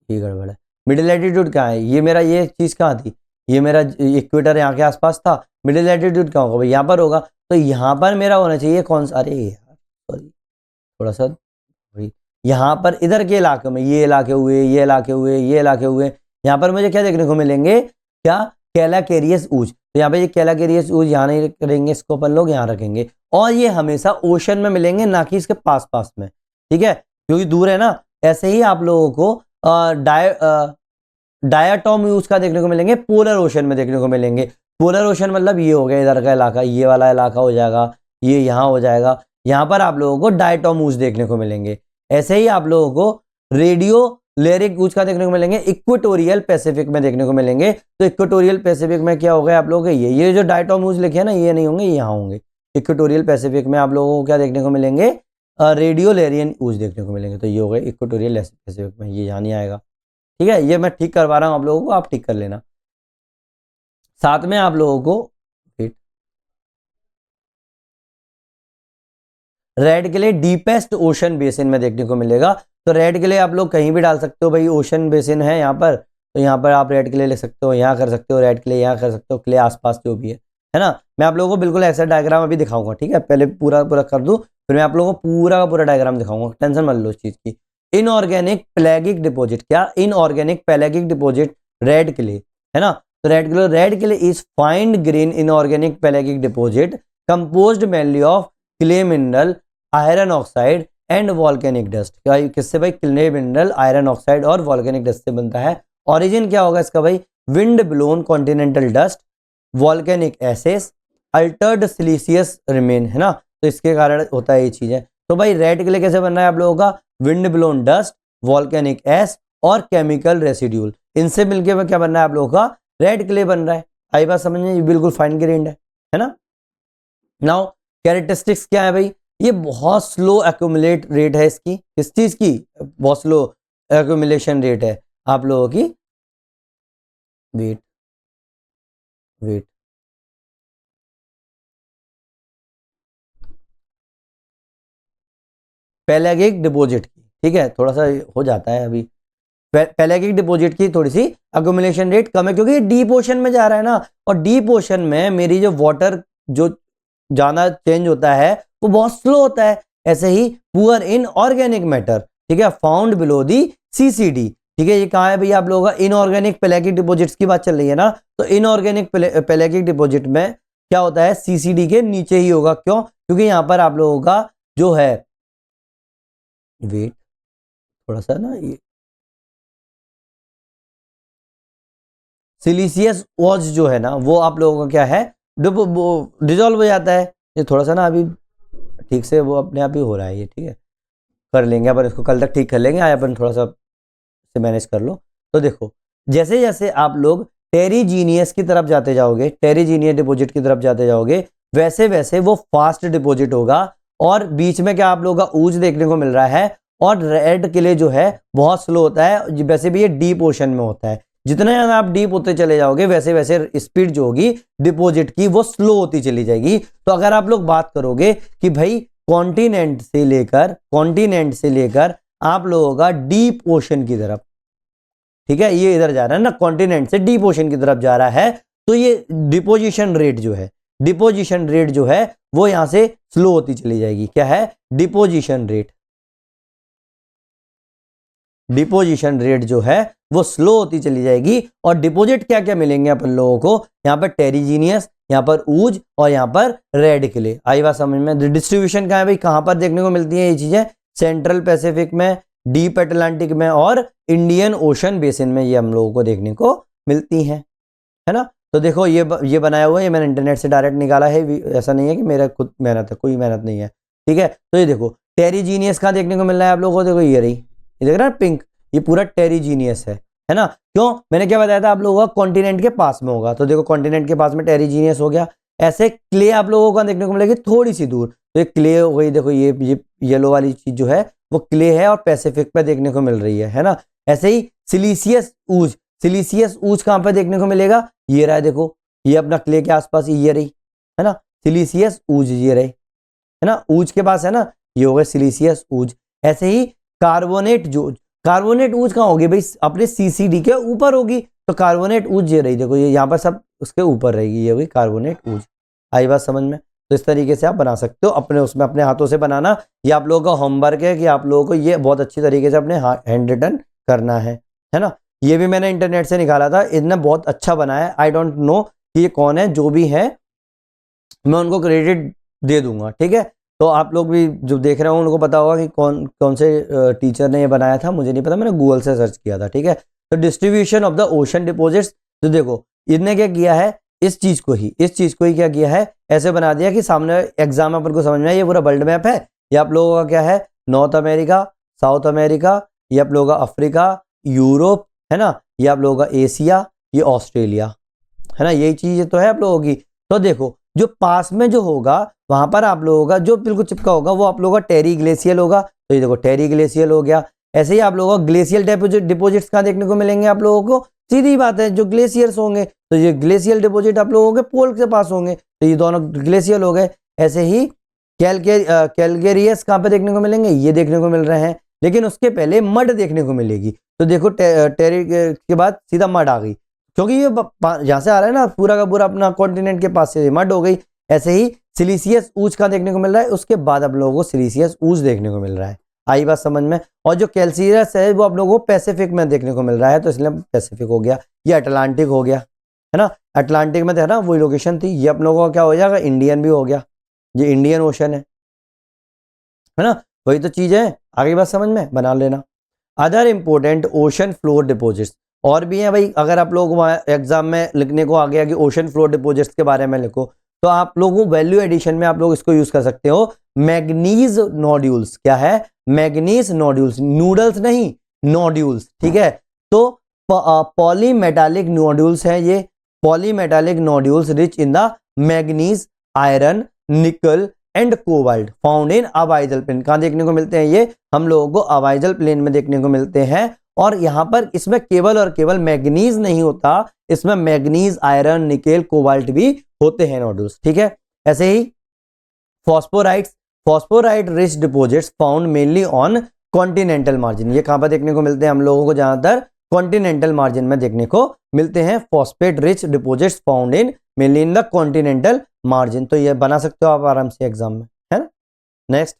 ये गड़बड़ है। मिडिल एटीट्यूड कहाँ है, ये मेरा ये चीज कहाँ थी, ये मेरा इक्वेटर यहाँ के आसपास था। मिडिल एटीट्यूड कहाँ होगा भाई, यहाँ पर होगा। तो यहाँ पर मेरा होना चाहिए कौन सा, अरे यार सॉरी थोड़ा सा, यहाँ पर इधर के इलाके में, ये इलाके हुए, ये इलाके हुए, ये इलाके हुए, यहाँ पर मुझे क्या देखने को मिलेंगे, क्या, कैलाकेरियस ऊज। तो यहाँ पे ये कैलाकेरियस ऊज यहाँ नहीं करेंगे, इसको अपन लोग यहाँ रखेंगे। और ये हमेशा ओशन में मिलेंगे, ना कि इसके पास पास में, ठीक है, क्योंकि दूर है ना। ऐसे ही आप लोगों को डायटोम यूज का देखने को मिलेंगे, पोलर ओशन में देखने को मिलेंगे। पोलर ओशन मतलब ये हो गया इधर का इलाका, ये वाला इलाका हो जाएगा, ये यहाँ हो जाएगा। यहाँ पर आप लोगों को डायटोम यूज देखने को मिलेंगे। ऐसे ही आप लोगों को रेडियो लेरिक यूज का देखने को मिलेंगे, इक्वेटोरियल पैसिफिक में देखने को मिलेंगे। तो इक्वेटोरियल पैसिफिक में क्या हो गया आप लोगों के, ये जो डायटोम यूज लिखे हैं ना, ये नहीं होंगे, यहाँ होंगे। इक्वेटोरियल पैसिफिक में आप लोगों को क्या देखने को मिलेंगे, रेडियोलेरियन यूज देखने को मिलेंगे। तो ये हो गए इक्वेटोरियल पैसिफिक में, ये यहाँ नहीं आएगा। ठीक है, ये मैं ठीक करवा रहा हूँ आप लोगों को, आप ठीक कर लेना। साथ में आप लोगों को रेड के लिए डीपेस्ट ओशन बेसिन में देखने को मिलेगा। तो रेड के लिए आप लोग कहीं भी डाल सकते हो भाई, ओशन बेसिन है यहाँ पर, तो यहाँ पर आप रेड के लिए लिख सकते हो, यहाँ कर सकते हो रेड के लिए, यहाँ कर सकते हो क्ले आसपास जो भी है है ना। मैं आप लोगों को बिल्कुल ऐसा डायग्राम अभी दिखाऊंगा, ठीक है। पहले पूरा पूरा कर दूं, फिर मैं आप लोगों को पूरा का पूरा डायग्राम दिखाऊंगा, टेंशन मत लो इस चीज की। इनऑर्गेनिक पेलागिक डिपॉजिट, क्या inorganic pelagic deposit, red clay, है ना। तो red clay is fine grain inorganic pelagic deposit composed mainly of clay mineral, iron oxide and volcanic dust. किससे भाई? क्ले मिनरल, आयरन ऑक्साइड और वॉल्केनिक डस्ट से बनता है। ओरिजिन क्या होगा इसका भाई? Wind blown continental dust, volcanic ashes, altered siliceous remain, है ना। तो इसके कारण होता है ये चीजें। तो भाई रेड क्ले कैसे बनना है आप लोगों का? Wind blown dust, volcanic S और केमिकल रेसिड्यूल, इनसे मिलकर क्या बनना है आप लोगों का? रेड क्ले बन रहा है। आई बात समझ में? ये बिल्कुल फाइन ग्रेन्ड है ना। नाउ कैरेक्टरिस्टिक्स क्या है भाई? ये बहुत स्लो एक्यूमुलेट रेट है इसकी, किस चीज की? बहुत स्लो एक्यूमुलेशन रेट है आप लोगों की। वेट वेट पेलागिक डिपॉजिट की, ठीक है, थोड़ा सा हो जाता है अभी। पेलागिक डिपॉजिट की थोड़ी सी एक्यूमुलेशन रेट कम है, क्योंकि ये डीप ओशन में जा रहा है ना, और डीप ओशन में मेरी जो वाटर जो जाना चेंज होता है वो बहुत स्लो होता है। ऐसे ही पुअर इन ऑर्गेनिक मैटर, ठीक है, फाउंड बिलो दी सीसीडी, ठीक है। ये कहाँ है भैया आप लोगों का? इनऑर्गेनिक पेलागिक डिपॉजिट्स की बात चल रही है ना। तो इनऑर्गेनिक पेलागिक डिपॉजिट में क्या होता है? सीसीडी के नीचे ही होगा। क्यों? क्योंकि यहां पर आप लोगों का जो है, वेट थोड़ा सा ना, ये सिलिशियस वॉच जो है ना, वो आप लोगों का क्या है? डिजोल्व हो जाता है। ये थोड़ा सा ना अभी ठीक से वो अपने आप ही हो रहा है ये, ठीक है, कर लेंगे अपन इसको, कल तक ठीक कर लेंगे। आज अपन थोड़ा सा से मैनेज कर लो। तो देखो, जैसे जैसे आप लोग टेरीजीनियस की तरफ जाते जाओगे, टेरीजीनियस डिपॉजिट की तरफ जाते जाओगे, वैसे वैसे वो फास्ट डिपॉजिट होगा। और बीच में क्या आप लोगों का ऊज देखने को मिल रहा है। और रेड किले जो है बहुत स्लो होता है, वैसे भी ये डीप ओशन में होता है। जितने ज्यादा आप डीप होते चले जाओगे, वैसे वैसे स्पीड जो होगी डिपॉजिट की वो स्लो होती चली जाएगी। तो अगर आप लोग बात करोगे कि भाई कॉन्टिनेंट से लेकर आप लोगों का डीप ओशन की तरफ, ठीक है, ये इधर जा रहा है ना, कॉन्टिनेंट से डीप ओशन की तरफ जा रहा है, तो ये डिपोजिशन रेट जो है वो यहां से स्लो होती चली जाएगी। क्या है? डिपोजिशन रेट जो है वो स्लो होती चली जाएगी। और डिपॉजिट क्या क्या मिलेंगे अपन लोगों को? यहाँ पर टेरीजीनियस, यहाँ पर ऊज और यहाँ पर रेड क्ले। आई बात समझ में? डिस्ट्रीब्यूशन कहाँ है भाई? कहाँ पर देखने को मिलती है ये चीजें? सेंट्रल पैसिफिक में, डीप अटलांटिक में और इंडियन ओशन बेसिन में ये हम लोगों को देखने को मिलती हैं, है ना। तो देखो ये बनाया हुआ है, ये मैंने इंटरनेट से डायरेक्ट निकाला है, ऐसा नहीं है कि मेरा खुद मेहनत है, कोई मेहनत नहीं है, ठीक है। तो ये देखो टेरीजीनियस कहाँ देखने को मिल रहा है आप लोगों को? देखो ये रही, ये देख रहा है पिंक, ये पूरा टेरीजीनियस है ना। क्यों? मैंने क्या बताया था आप लोगों का? कॉन्टिनेंट के पास में होगा। तो देखो कॉन्टिनेंट के पास में टेरीजीनियस हो गया। ऐसे क्ले आप लोगों को देखने को मिलेगी थोड़ी सी दूर, तो ये क्ले हो गई। देखो ये येलो वाली चीज जो है वो क्ले है और पैसिफिक पे देखने को मिल रही है ना। ऐसे ही सिलिशियस ऊज कहां पे देखने को मिलेगा? ये रहा, देखो ये अपना क्ले के आसपास ये रही, है ना, सिलिशियस ऊज ये रही, है ना, ऊज के पास है ना, ये हो गया सिलिशियस ऊज। ऐसे ही कार्बोनेट ऊज कहां होगी भाई? अपने सीसीडी के ऊपर होगी। तो कार्बोनेट ऊज ये रही, देखो ये यहाँ पर सब उसके ऊपर रहेगी, ये हुई कार्बोनेट ऊज। आई बात समझ में? तो इस तरीके से आप बना सकते हो अपने उसमें, अपने हाथों से बनाना। ये आप लोगों का होमवर्क है कि आप लोगों को ये बहुत अच्छी तरीके से अपने हैंड रिटन करना है ना। ये भी मैंने इंटरनेट से निकाला था, इन्होंने बहुत अच्छा बनाया है। आई डोंट नो कि ये कौन है, जो भी है मैं उनको क्रेडिट दे दूंगा, ठीक है। तो आप लोग भी जो देख रहे हो उनको पता होगा कि कौन कौन से टीचर ने ये बनाया था, मुझे नहीं पता, मैंने गूगल से सर्च किया था, ठीक है। तो distribution of the ocean deposits, तो देखो इनने क्या किया है, इस चीज को ही क्या किया है, ऐसे बना दिया कि सामने एग्जाम में अपन को समझ में आए, ये पूरा वर्ल्ड मैप है। ये आप लोगों का क्या है? नॉर्थ अमेरिका, साउथ अमेरिका, ये आप लोगों का अफ्रीका, यूरोप, है ना, ये आप लोगों का एशिया, ये ऑस्ट्रेलिया, है ना, यही चीज तो है आप लोगों की। तो देखो जो पास में जो होगा वहां पर आप लोगों का जो बिल्कुल चिपका होगा वो आप लोगों का टेरी ग्लेशियल होगा। तो ये देखो टेरी ग्लेशियल हो गया। ऐसे ही आप लोगों को ग्लेशियल डिपॉजिट्स कहाँ देखने को मिलेंगे आप लोगों को? सीधी बात है, जो ग्लेशियर्स होंगे तो ये ग्लेशियल डिपॉजिट आप लोगों के पोल के पास होंगे, तो ये दोनों ग्लेशियल हो गए। ऐसे ही कैलगेरियस कहाँ पे देखने को मिलेंगे? ये देखने को मिल रहे हैं, लेकिन उसके पहले मड देखने को मिलेगी। तो देखो टेरी के बाद सीधा मड आ गई, क्योंकि ये यहाँ से आ रहा है ना, पूरा का पूरा अपना कॉन्टिनेंट के पास से मड हो गई। ऐसे ही सिलीसियस ऊज का देखने को मिल रहा है, उसके बाद आप लोगों को सिलीसियस ऊज देखने को मिल रहा है। आई बात समझ में। और जो कैल्सियस है वो आप लोगों को पैसिफिक में देखने को मिल रहा है, तो इसलिए पैसिफिक हो गया। ये अटलांटिक हो गया, है ना, अटलांटिक में है ना वही लोकेशन थी। ये आप लोगों का क्या हो जाएगा, इंडियन भी हो गया, ये इंडियन ओशन है ना, वही तो चीज है। आगे बात समझ में, बना लेना। Other important ocean floor deposits और भी हैं भाई। अगर आप लोग वहाँ एग्जाम में लिखने को आ गया कि ओशन फ्लोर डिपोजिट्स के बारे में लिखो, तो आप लोगों वैल्यू एडिशन में आप लोग इसको यूज कर सकते हो, मैग्नीज नोड्यूल्स। क्या है, मैग्नीज नोड्यूल्स, नूडल्स नहीं, नोड्यूल्स, ठीक है। तो पॉलीमेटालिक नोड्यूल्स है ये, polymetallic nodules rich in the manganese, iron, nickel and cobalt found in abyssal plain. कहां देखने को मिलते हैं ये, हम लोगों को अवाइजल प्लेन में देखने को मिलते हैं। और यहां पर इसमें केवल और केवल मैग्नीज नहीं होता, इसमें मैग्नीज, आयरन, निकेल, कोबाल्ट भी होते हैं नोड्यूल्स, ठीक है। ऐसे ही phosphorites, phosphorite rich deposits found mainly on continental margin. ये कहां पर देखने को मिलते हैं हम लोगों को, ज्यादातर कॉन्टिनेंटल मार्जिन में देखने को मिलते हैं। Phosphate rich deposits found in mainly in the continental margin. तो ये बना सकते हो आप आराम से एग्जाम में, है ना। Next,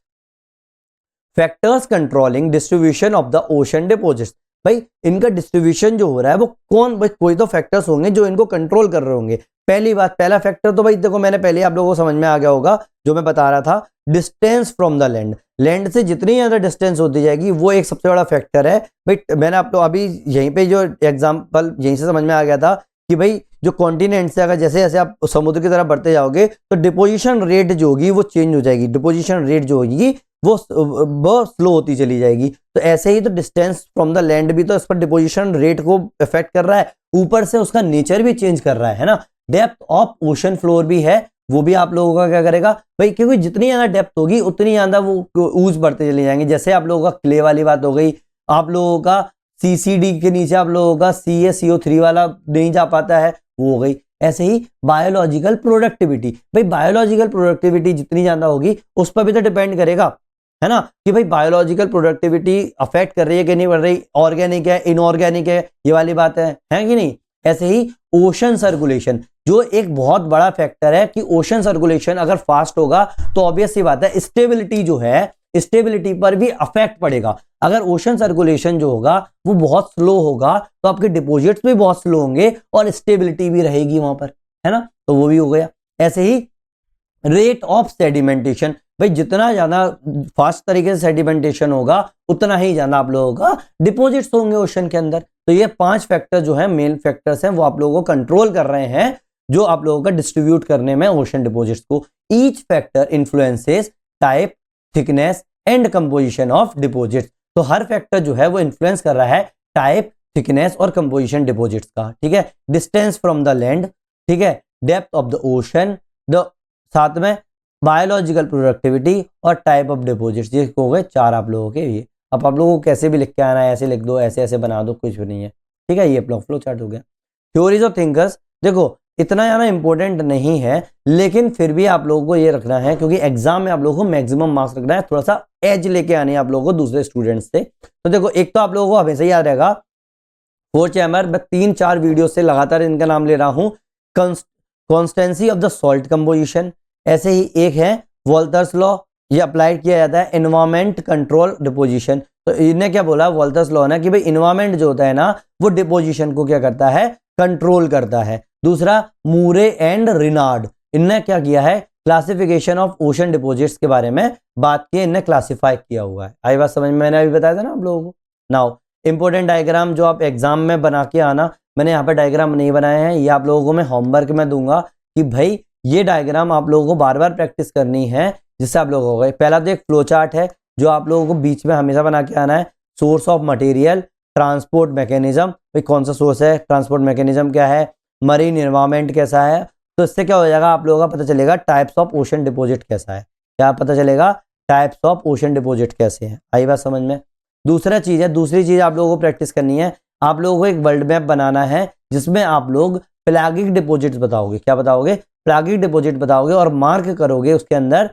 factors controlling distribution of the ocean deposits. भाई इनका डिस्ट्रीब्यूशन जो हो रहा है वो कौन, भाई कोई तो फैक्टर्स होंगे जो इनको कंट्रोल कर रहे होंगे। पहली बात, पहला फैक्टर तो भाई देखो मैंने पहले आप लोगों को समझ में आ गया होगा, जो मैं बता रहा था, distance from the land. Land से जितनी ज्यादा डिस्टेंस होती जाएगी वो एक सबसे बड़ा फैक्टर है। भाई मैंने आप लोग अभी यहीं पे जो एग्जांपल यहीं से समझ में आ गया था कि भाई जो कॉन्टिनेंट से अगर जैसे जैसे आप समुद्र की तरफ बढ़ते जाओगे तो डिपोजिशन रेट जो होगी वो चेंज हो जाएगी, डिपोजिशन रेट जो होगी वो स्लो होती चली जाएगी। तो ऐसे ही तो डिस्टेंस फ्रॉम द लैंड भी तो इस पर डिपोजिशन रेट को इफेक्ट कर रहा है, ऊपर से उसका नेचर भी चेंज कर रहा है ना। डेप्थ ऑफ ओशन फ्लोर भी है, वो भी आप लोगों का क्या करेगा भाई, क्योंकि जितनी ज्यादा डेप्थ होगी उतनी ज्यादा वो ऊज बढ़ते चले जाएंगे। जैसे आप लोगों का क्ले वाली बात हो गई, आप लोगों का CCD के नीचे आप लोगों का CaCO3 वाला नहीं जा पाता है, वो हो गई। ऐसे ही बायोलॉजिकल प्रोडक्टिविटी, भाई बायोलॉजिकल प्रोडक्टिविटी जितनी ज्यादा होगी उस पर भी तो डिपेंड करेगा, है ना, कि भाई बायोलॉजिकल प्रोडक्टिविटी अफेक्ट कर रही है कि नहीं कर रही, ऑर्गेनिक है, इनऑर्गेनिक है, ये वाली बात है कि नहीं। ऐसे ही ओशन सर्कुलेशन जो एक बहुत बड़ा फैक्टर है कि ओशन सर्कुलेशन अगर फास्ट होगा तो ऑब्वियस सी बात है स्टेबिलिटी जो है, स्टेबिलिटी पर भी अफेक्ट पड़ेगा। अगर ओशन सर्कुलेशन जो होगा वो बहुत स्लो होगा तो आपके डिपॉजिट्स भी बहुत स्लो होंगे और स्टेबिलिटी भी रहेगी वहां पर, है ना, तो वो भी हो गया। ऐसे ही रेट ऑफ सेडिमेंटेशन, भाई जितना ज्यादा फास्ट तरीके से सेडिमेंटेशन होगा उतना ही ज्यादा आप लोगों का डिपॉजिट्स होंगे ओशन के अंदर। तो ये 5 फैक्टर जो है मेन फैक्टर्स हैं वो आप लोगों को कंट्रोल कर रहे हैं, जो आप लोगों का डिस्ट्रीब्यूट करने में ओशन डिपॉजिट्स को। Each factor influences type, thickness and composition of deposits. तो हर फैक्टर जो है वो इन्फ्लुएंस कर रहा है टाइप, थिकनेस और कंपोजिशन डिपॉजिट्स का, ठीक है। डिस्टेंस फ्रॉम द लैंड, ठीक है, depth of the ocean, the साथ में बायोलॉजिकल प्रोडक्टिविटी और टाइप ऑफ डिपॉजिट्स। ये हो गए 4 आप लोगों के। ये अब आप लोगों को कैसे भी लिख के आना है, ऐसे लिख दो, ऐसे ऐसे बना दो, कुछ भी नहीं है, ठीक है। ये अपना फ्लो चार्ट हो गया। थ्योरीज ऑफ थिंकर्स, देखो इतना ज़्यादा इंपॉर्टेंट नहीं है, लेकिन फिर भी आप लोगों को ये रखना है क्योंकि एग्जाम में आप लोगों को मैक्सिमम मार्क्स रखना है, थोड़ा सा एज लेके आने हैं आप लोगों को दूसरे स्टूडेंट्स से। तो देखो एक तो आप लोगों को हमेशा याद रहेगा 4 चैम्बर, मैं 3-4 वीडियो से लगातार इनका नाम ले रहा हूँ। Constituency of the salt composition, ऐसे ही एक है वोल्टर्स लॉ, ये अप्लाई किया जाता है एनवायरमेंट कंट्रोल डिपोजिशन। तो इन्हें क्या बोला वोल्टर्स लॉ ना कि भाई इन्वायरमेंट जो होता है ना वो डिपोजिशन को क्या करता है, कंट्रोल करता है। दूसरा मूरे एंड रिनार्ड, इनने क्या किया है, क्लासिफिकेशन ऑफ ओशन डिपोजिट्स के बारे में बात की, इनने क्लासिफाई किया हुआ है। आई बात समझ में, मैंने अभी बताया था ना आप लोगों को। नाउ इंपॉर्टेंट डायग्राम जो आप एग्जाम में बना के आना, मैंने यहाँ पर डायग्राम नहीं बनाए हैं, ये आप लोगों को मैं होमवर्क में दूंगा कि भाई ये डायग्राम आप लोगों को बार बार प्रैक्टिस करनी है, जिससे आप लोगों को पहला तो एक फ्लो चार्ट है जो आप लोगों को बीच में हमेशा बना के आना है। Source of material, transport mechanism, भाई कौन सा सोर्स है, ट्रांसपोर्ट मैकेनिज्म क्या है, मरीन एनवायरनमेंट कैसा है। तो इससे क्या हो जाएगा, आप लोगों का पता चलेगा टाइप्स ऑफ ओशन डिपॉजिट कैसा है, क्या पता चलेगा टाइप्स ऑफ ओशन डिपॉजिट कैसे हैं। आई बात समझ में। दूसरी चीज आप लोगों को प्रैक्टिस करनी है, आप लोगों को एक वर्ल्ड मैप बनाना है जिसमें आप लोग प्लागिक डिपॉजिट्स बताओगे। क्या बताओगे, प्लागिक डिपॉजिट बताओगे और मार्क करोगे उसके अंदर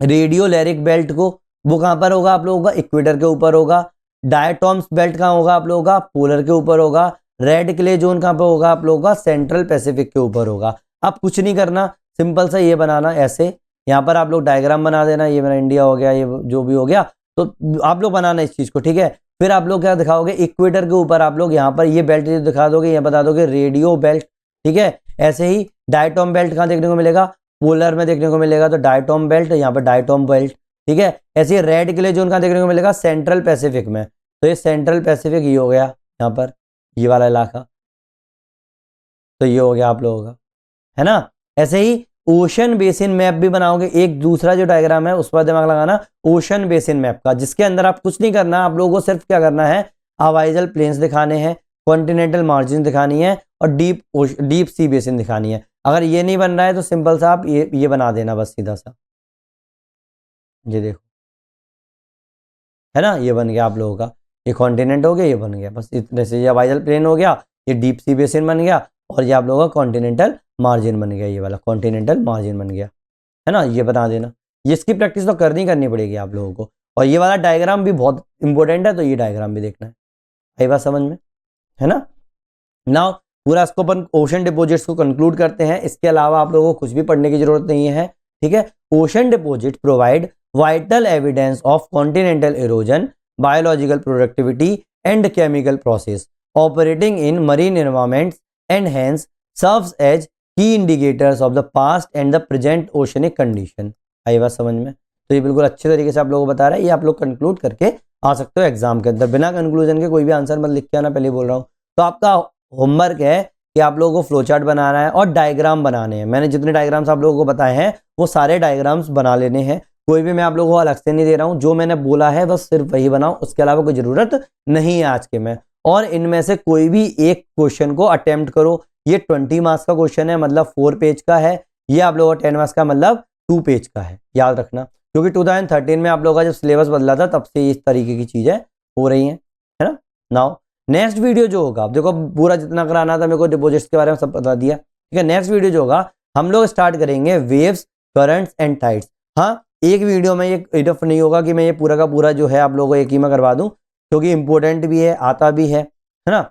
रेडियोलैरिक बेल्ट को, वो कहां पर होगा आप लोगों का, इक्वेटर के ऊपर होगा। डायटॉम्स बेल्ट कहां होगा आप लोगों का, पोलर के ऊपर होगा। रेड क्ले जोन कहाँ पे होगा आप लोगों का, सेंट्रल पैसिफिक के ऊपर होगा। अब कुछ नहीं करना, सिंपल सा ये बनाना ऐसे, यहाँ पर आप लोग डायग्राम बना देना, ये मेरा इंडिया हो गया, ये जो भी हो गया, तो आप लोग बनाना इस चीज को, ठीक है। फिर आप लोग क्या दिखाओगे, इक्वेटर के ऊपर आप लोग यहाँ पर ये बेल्ट दिखा दोगे, ये बता दोगे रेडियो बेल्ट, ठीक है। ऐसे ही डायटोम बेल्ट कहाँ देखने को मिलेगा, पोलर में देखने को मिलेगा, तो डायटोम बेल्ट, यहाँ पर डायटोम बेल्ट, ठीक है। ऐसे ही रेड क्ले जोन कहाँ देखने को मिलेगा, सेंट्रल पैसिफिक में, तो ये सेंट्रल पैसिफिक ये हो गया यहाँ पर, ये वाला इलाका, तो ये हो गया आप लोगों का, है ना। ऐसे ही ओशन बेसिन मैप भी बनाओगे, एक दूसरा जो डायग्राम है उस पर दिमाग लगाना, ओशन बेसिन मैप का, जिसके अंदर आप कुछ नहीं करना, आप लोगों को सिर्फ क्या करना है, हवाईजल प्लेन्स दिखाने हैं, कॉन्टिनेंटल मार्जिन दिखानी है, और डीप सी बेसिन दिखानी है। अगर ये नहीं बन रहा है तो सिंपल सा आप ये बना देना बस सीधा सा, ये देखो, है ना, ये बन गया आप लोगों का, ये कॉन्टिनेंट हो गया, ये बन गया, बस इतने से। ये हवाईजल प्लेन हो गया, ये डीप सी बेसिन बन गया, और ये आप लोगों का कॉन्टिनेंटल मार्जिन बन गया, ये वाला कॉन्टिनेंटल मार्जिन बन गया, है ना। ये बता देना, ये इसकी प्रैक्टिस तो करनी पड़ेगी आप लोगों को। और ये वाला डायग्राम भी बहुत इंपॉर्टेंट है, तो ये डायग्राम भी देखना है, आई बात समझ में, है ना। नाउ पूरा इसको अपन ओशन डिपॉजिट्स को कंक्लूड करते हैं। इसके अलावा आप लोगों को कुछ भी पढ़ने की जरूरत नहीं है, ठीक है। Ocean deposit provide vital evidence of continental erosion, biological productivity and chemical process operating in marine environments and hence serves as key indicators of the past and the present oceanic condition. आई बात समझ में, तो ये बिल्कुल अच्छे तरीके से आप लोगों को बता रहा है, ये आप लोग कंक्लूड करके आ सकते हो एग्जाम के अंदर, बिना कंक्लूजन के कोई भी आंसर मत लिख के आना, पहले बोल रहा हूँ। तो आपका होमवर्क है कि आप लोगों को फ्लो चार्ट बनाना है और डायग्राम बनाने हैं। मैंने जितने डायग्राम्स आप लोगों को बताए हैं वो सारे डायग्राम्स बना लेने हैं, कोई भी मैं आप लोगों को अलग से नहीं दे रहा हूं, जो मैंने बोला है बस सिर्फ वही बनाओ, उसके अलावा कोई जरूरत नहीं है आज के में। और इनमें से कोई भी एक क्वेश्चन को अटेम्प्ट करो। ये 20 मार्क्स का क्वेश्चन है, मतलब 4 पेज का है। ये आप लोगों का 10 मार्क्स का मतलब 2 पेज का है, याद रखना, क्योंकि 2013 में आप लोगों का जब सिलेबस बदला था तब से इस तरीके की चीजें हो रही हैं, है ना। नाउ नेक्स्ट वीडियो जो होगा, आप देखो पूरा जितना कराना था मेरे को डिपॉजिट्स के बारे में सब बता दिया, ठीक है। नेक्स्ट वीडियो जो होगा हम लोग स्टार्ट करेंगे वेव्स, करंट्स एंड टाइड्स। हाँ, एक वीडियो में ये इनफ नहीं होगा कि मैं ये पूरा का पूरा जो है आप लोगों को एक ही में करवा दूं, क्योंकि इंपॉर्टेंट भी है, आता भी है ना,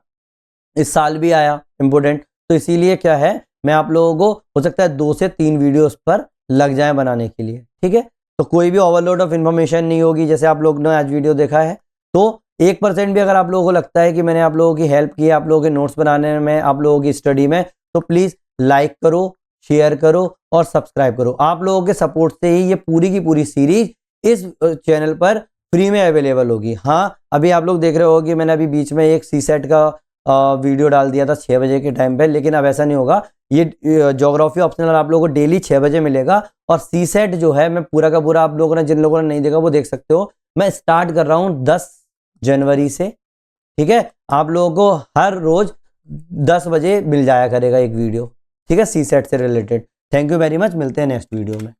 इस साल भी आया इंपॉर्टेंट, तो इसीलिए क्या है, मैं आप लोगों को हो सकता है 2 से 3 वीडियोस पर लग जाए बनाने के लिए, ठीक है। तो कोई भी ओवरलोड ऑफ इन्फॉर्मेशन नहीं होगी, जैसे आप लोग ने आज वीडियो देखा है। तो 1% भी अगर आप लोगों को लगता है कि मैंने आप लोगों की हेल्प की, आप लोगों के नोट्स बनाने में, आप लोगों की स्टडी में, तो प्लीज लाइक करो, शेयर करो और सब्सक्राइब करो। आप लोगों के सपोर्ट से ही ये पूरी की पूरी सीरीज इस चैनल पर फ्री में अवेलेबल होगी। हाँ, अभी आप लोग देख रहे हो कि मैंने अभी बीच में एक सीसेट का वीडियो डाल दिया था 6 बजे के टाइम पे, लेकिन अब ऐसा नहीं होगा। ये ज्योग्राफी ऑप्शनल आप लोगों को डेली 6 बजे मिलेगा, और सीसेट जो है मैं पूरा का पूरा, आप लोगों ने, जिन लोगों ने नहीं देखा वो देख सकते हो, मैं स्टार्ट कर रहा हूँ 10 जनवरी से, ठीक है। आप लोगों को हर रोज 10 बजे मिल जाया करेगा एक वीडियो, ठीक है, सीसेट से related. Thank you very much, मिलते हैं नेक्स्ट वीडियो में।